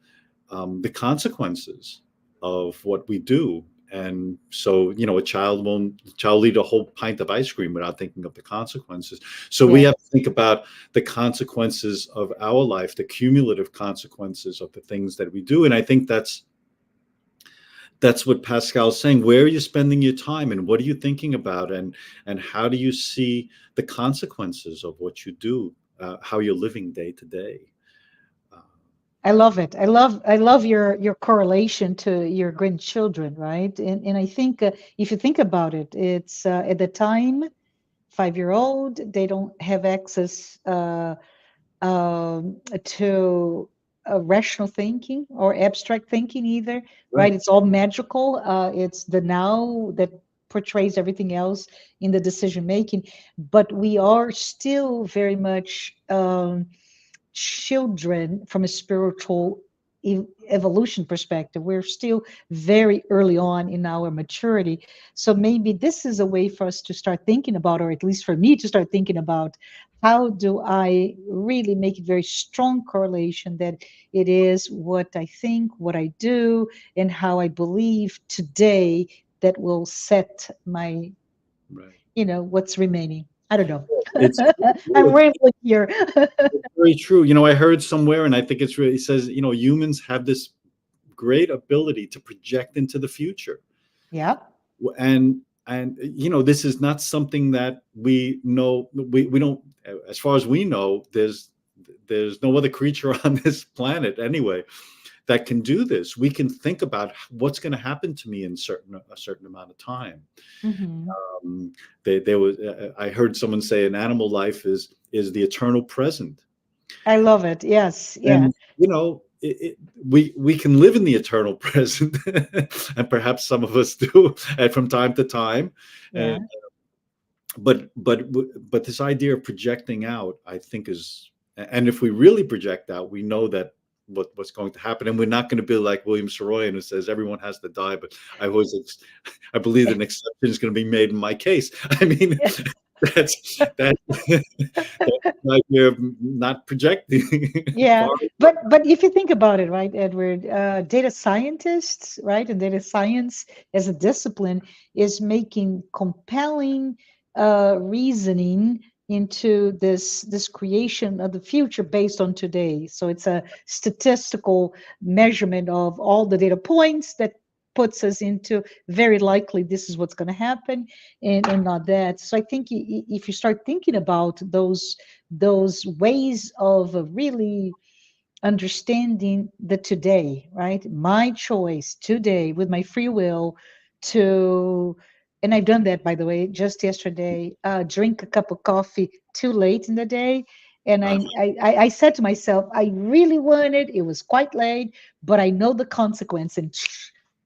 the consequences of what we do. And so, a child will eat a whole pint of ice cream without thinking of the consequences. So we Yes. have to think about the consequences of our life, the cumulative consequences of the things that we do. And I think that's what Pascal's saying. Where are you spending your time, and what are you thinking about, and how do you see the consequences of what you do, how you're living day to day? Uh, I love it. I love your correlation to your grandchildren, right? And I think if you think about it, it's at the time, 5-year old, they don't have access to rational thinking or abstract thinking either, right? right. It's all magical. It's the now that portrays everything else in the decision making. But we are still very much children from a spiritual evolution perspective. We're still very early on in our maturity. So maybe this is a way for us to start thinking about, or at least for me to start thinking about, how do I really make a very strong correlation that it is what I think, what I do, and how I believe today that will set my, Right. what's remaining. I don't know. It's I'm rambling here. very true. I heard somewhere, and I think it's really, it says, humans have this great ability to project into the future. Yeah. And this is not something that we know. We don't, as far as we know, there's no other creature on this planet anyway that can do this. We can think about what's going to happen to me in a certain amount of time. Hmm. There was, I heard someone say, an animal life is the eternal present. I love it. Yes. Yeah. And we can live in the eternal present, and perhaps some of us do, and from time to time. Yeah. And but this idea of projecting out, I think, is, and if we really project out, we know that what's going to happen, and we're not going to be like William Saroyan, who says everyone has to die. But I believe an exception is going to be made in my case. I mean, that's the idea of not projecting Yeah, far. but if you think about it, right, Edward, data scientists, right, and data science as a discipline is making compelling reasoning into this creation of the future based on today. So it's a statistical measurement of all the data points that puts us into very likely this is what's going to happen, and not that. So I think if you start thinking about those ways of really understanding the today, right? My choice today with my free will to, and I've done that, by the way, just yesterday, drink a cup of coffee too late in the day. And Uh, I said to myself, I really wanted, it was quite late, but I know the consequence. And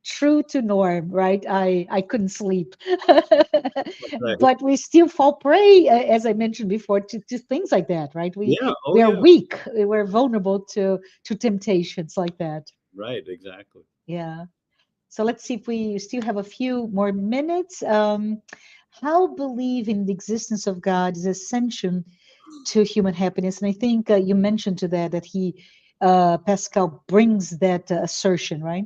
true to norm, right? I couldn't sleep. right. But we still fall prey, as I mentioned before, to things like that, right? we Yeah. Oh, we are yeah. weak, we're vulnerable to temptations like that. Right. Exactly. Yeah. So let's see if we still have a few more minutes. How believe in the existence of God is essential to human happiness, and I think you mentioned to that he Pascal brings that assertion, right?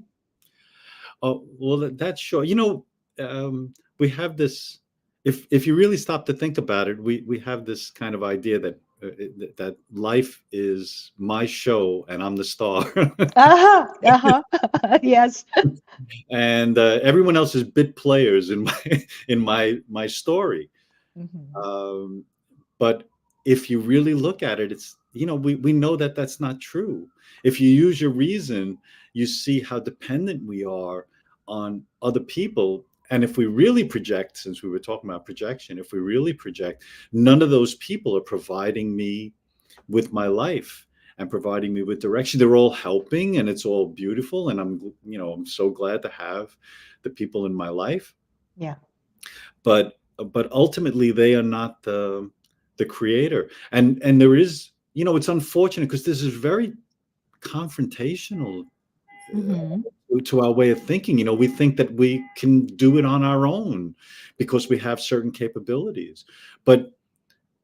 Oh, well, that's sure. We have this. If you really stop to think about it, we have this kind of idea that that life is my show and I'm the star, Uh-huh, uh-huh. Yes. and everyone else is bit players in my story. Hmm. Um, but if you really look at it, it's, we know that that's not true. If you use your reason, you see how dependent we are on other people. And if we really project, since we were talking about projection, if we really project, none of those people are providing me with my life and providing me with direction. They're all helping, and it's all beautiful, and I'm so glad to have the people in my life. Yeah. But ultimately they are not the creator. And there is, it's unfortunate because this is very confrontational Hmm. to our way of thinking. We think that we can do it on our own because we have certain capabilities. But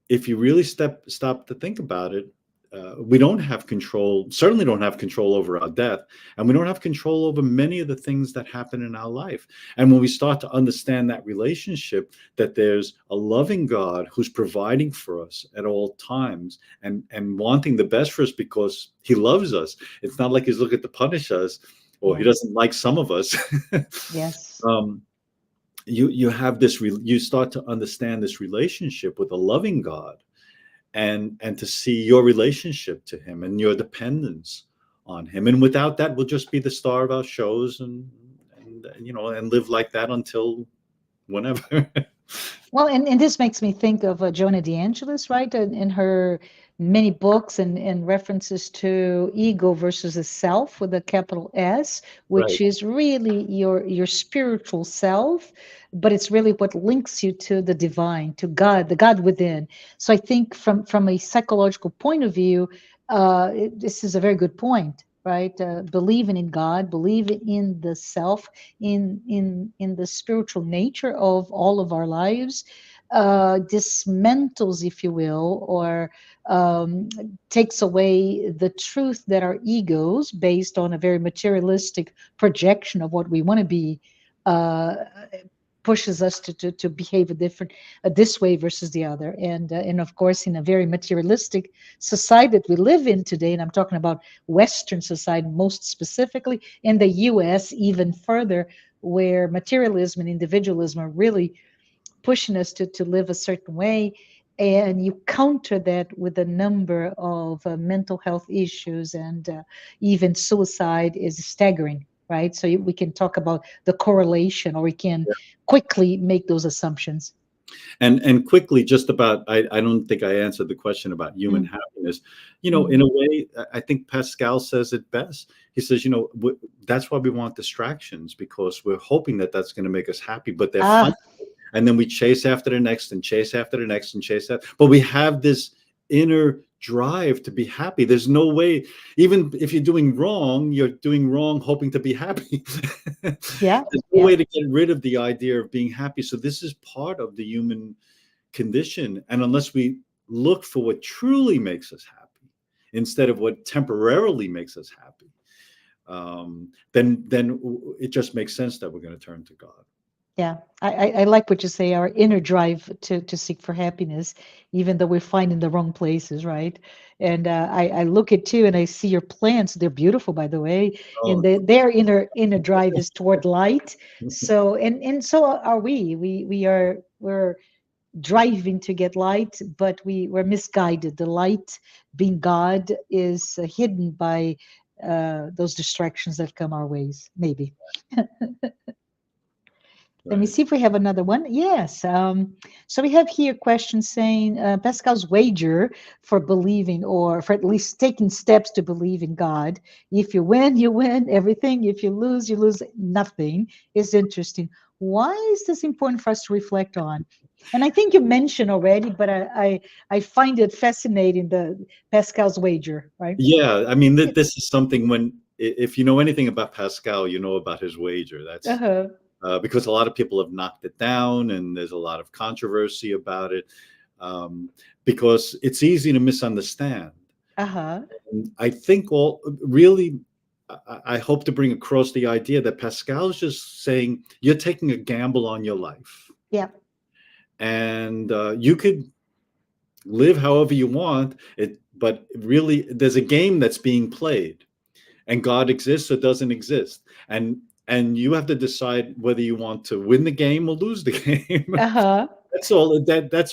if you really stop to think about it, we don't have control, certainly don't have control over our death, and we don't have control over many of the things that happen in our life. And when we start to understand that relationship, that there's a loving God who's providing for us at all times, and wanting the best for us because he loves us. It's not like he's looking to punish us, or he Yeah. doesn't like some of us. Yes. um, you have this, you start to understand this relationship with a loving God, and to see your relationship to him and your dependence on him. And without that, we'll just be the star of our shows, and live like that until whenever. Well, and this makes me think of Jonah DeAngelis, right? In her many books and references to ego versus the self with a capital S, Right. which is really your spiritual self, but it's really what links you to the divine, to God, the God within. So I think from a psychological point of view, this is a very good point, right? Believing in God, believing in the self, in the spiritual nature of all of our lives, dismantles, if you will, or um, takes away the truth that our egos, based on a very materialistic projection of what we want to be, uh, pushes us to behave a different, this way versus the other. And of course, in a very materialistic society that we live in today, and I'm talking about Western society most specifically, in the US even further, where materialism and individualism are really pushing us to live a certain way. And you counter that with a number of mental health issues, and even suicide is staggering, right? So we can talk about the correlation, or we can quickly make those assumptions. And quickly, just about, I don't think I answered the question about human Mm, happiness. mm. In a way, I think Pascal says it best. He says, that's why we want distractions, because we're hoping that that's going to make us happy, but they're fun. Ah, And then we chase after the next and chase after the next and chase after. But we have this inner drive to be happy. There's no way, even if you're doing wrong, you're doing wrong hoping to be happy. yeah, There's no yeah, way to get rid of the idea of being happy. So this is part of the human condition. And unless we look for what truly makes us happy instead of what temporarily makes us happy, then it just makes sense that we're going to turn to God. yeah. I like what you say, our inner drive to seek for happiness, even though we're finding the wrong places, right? And I look at you and I see your plants. They're beautiful, by the way, and Oh, their inner drive is toward light. So and so are we. We're driving to get light, but we're misguided. The light, being God, is hidden by those distractions that come our ways. Maybe. Let me right. see if we have another one. Yes. So we have here a question saying Pascal's wager for believing, or for at least taking steps to believe in God. If you win everything. If you lose nothing. Is interesting. Why is this important for us to reflect on? And I think you mentioned already, but I find it fascinating, the Pascal's wager, right? Yeah, I mean, this is something when, if you know anything about Pascal, you know about his wager. That's Uh-huh. because a lot of people have knocked it down, and there's a lot of controversy about it, because it's easy to misunderstand. Uh-huh. And I think all really, I hope to bring across the idea that Pascal is just saying you're taking a gamble on your life, Yeah. and you could live however you want. But really, there's a game that's being played, and God exists or doesn't exist. And you have to decide whether you want to win the game or lose the game. Uh-huh. That's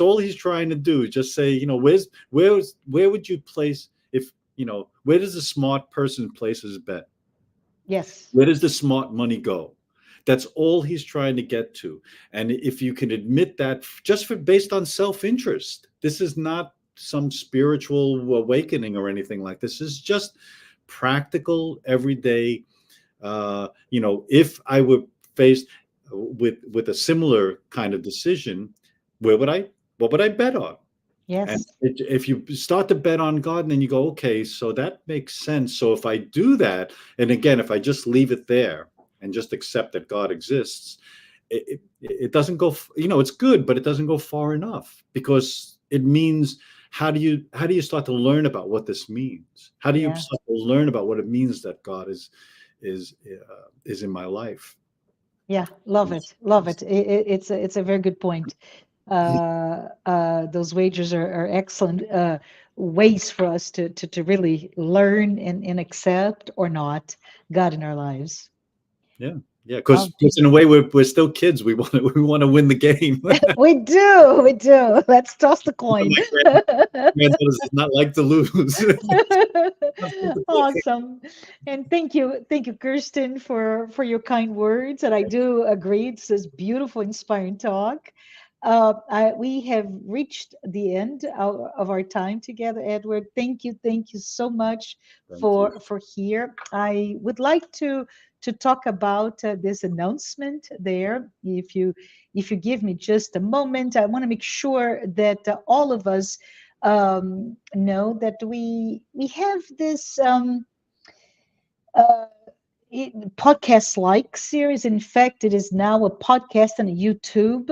all he's trying to do. Just say, where would you place, if where does a smart person place his bet? Yes. Where does the smart money go? That's all he's trying to get to. And if you can admit that, just for based on self-interest, this is not some spiritual awakening or anything like this. This is just practical, everyday. If I were faced with a similar kind of decision, where would I what would I bet on? And Yes. if you start to bet on God, and then you go, okay, so that makes sense. So if I do that, and again, if I just leave it there and just accept that God exists, it doesn't go. It's good, but it doesn't go far enough, because it means, how do you start to learn about what this means? How do you Yeah. start to learn about what it means that God is in my life? Yeah, love it, love it. It's a very good point. Those wagers are excellent ways for us to really learn and accept or not God in our lives. Yeah, yeah, Oh, because in a way we're still kids. We want to win the game. we do. Let's toss the coin. My granddaughters does not like to lose. Awesome. And thank you, Kirsten, for your kind words. And I do agree, it's this beautiful, inspiring talk. We have reached the end of our time together, Edward. Thank you so much Thank you. for here. I would like to talk about this announcement there. If you give me just a moment, I want to make sure that all of us know that we have this. uh, podcast-like series. In fact, it is now a podcast and a YouTube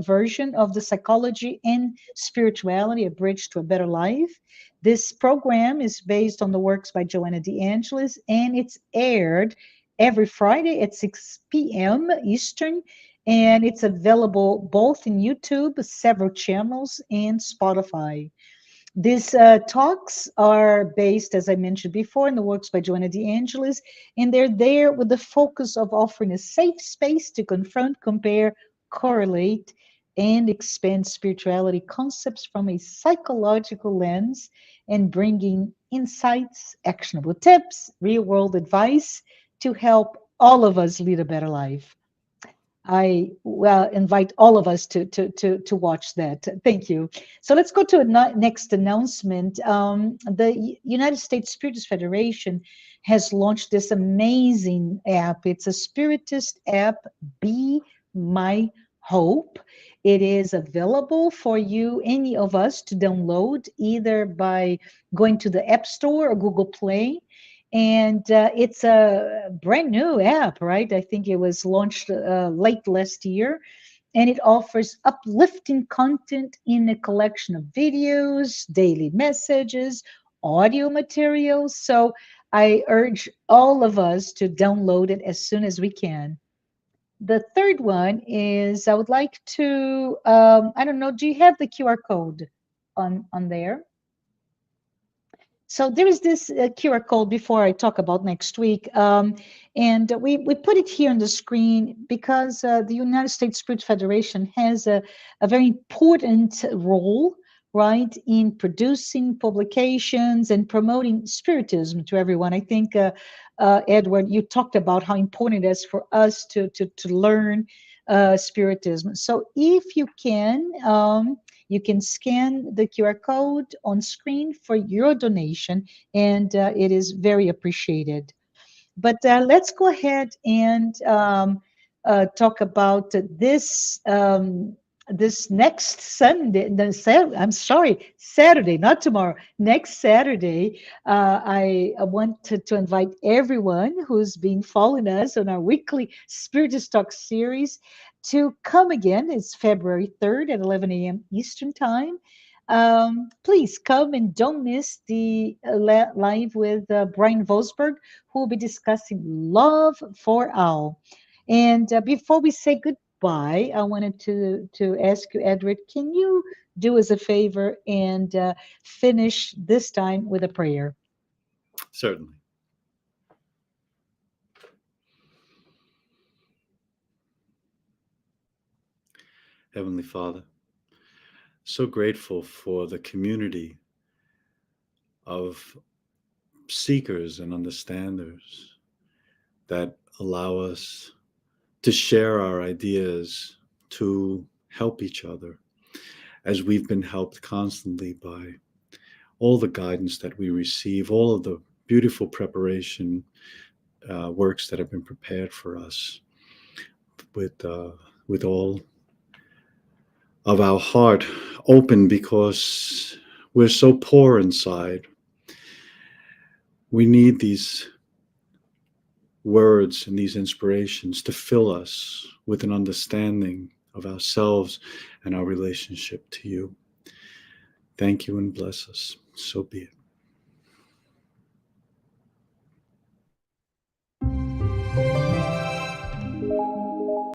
version of the Psychology and Spirituality: A Bridge to a Better Life. This program is based on the works by Joanna De Angelis, and it's aired every Friday at 6 p.m. Eastern, and it's available both in YouTube, several channels, and Spotify. These talks are based, as I mentioned before, in the works by Joanna De Angelis, and they're there with the focus of offering a safe space to confront, compare, correlate, and expand spirituality concepts from a psychological lens and bringing insights, actionable tips, real world advice to help all of us lead a better life. I well invite all of us to watch that. Thank you. So let's go to a next announcement. The United States Spiritist Federation has launched this amazing app. It's a Spiritist app, Be My Hope. It is available for you, any of us, to download either by going to the App Store or Google Play, and it's a brand new app, right? I think it was launched late last year, and it offers uplifting content in a collection of videos, daily messages, audio materials. So I urge all of us to download it as soon as we can. The third one is I would like to, I don't know, do you have the QR code on there? So there is this QR code before I talk about next week. And we put it here on the screen because the United States Spirit Federation has a very important role, right, in producing publications and promoting Spiritism to everyone. I think, Edward, you talked about how important it is for us to learn Spiritism. So if you can scan the QR code on screen for your donation, and it is very appreciated. But let's go ahead and talk about this next Sunday. No, I'm sorry, Saturday, not tomorrow. Next Saturday, I want to invite everyone who's been following us on our weekly Spiritist Talk series to come again. It's February 3rd at 11 a.m. Eastern Time. Please come and don't miss the live with Brian Vosberg, who will be discussing love for all. And before we say goodbye, I wanted to ask you, Edward, can you do us a favor and finish this time with a prayer? Certainly. Heavenly Father, so grateful for the community of seekers and understanders that allow us to share our ideas, to help each other, as we've been helped constantly by all the guidance that we receive, all of the beautiful preparation works that have been prepared for us with all of our heart open, because we're so poor inside. We need these words and these inspirations to fill us with an understanding of ourselves and our relationship to you. Thank you and bless us. So be it.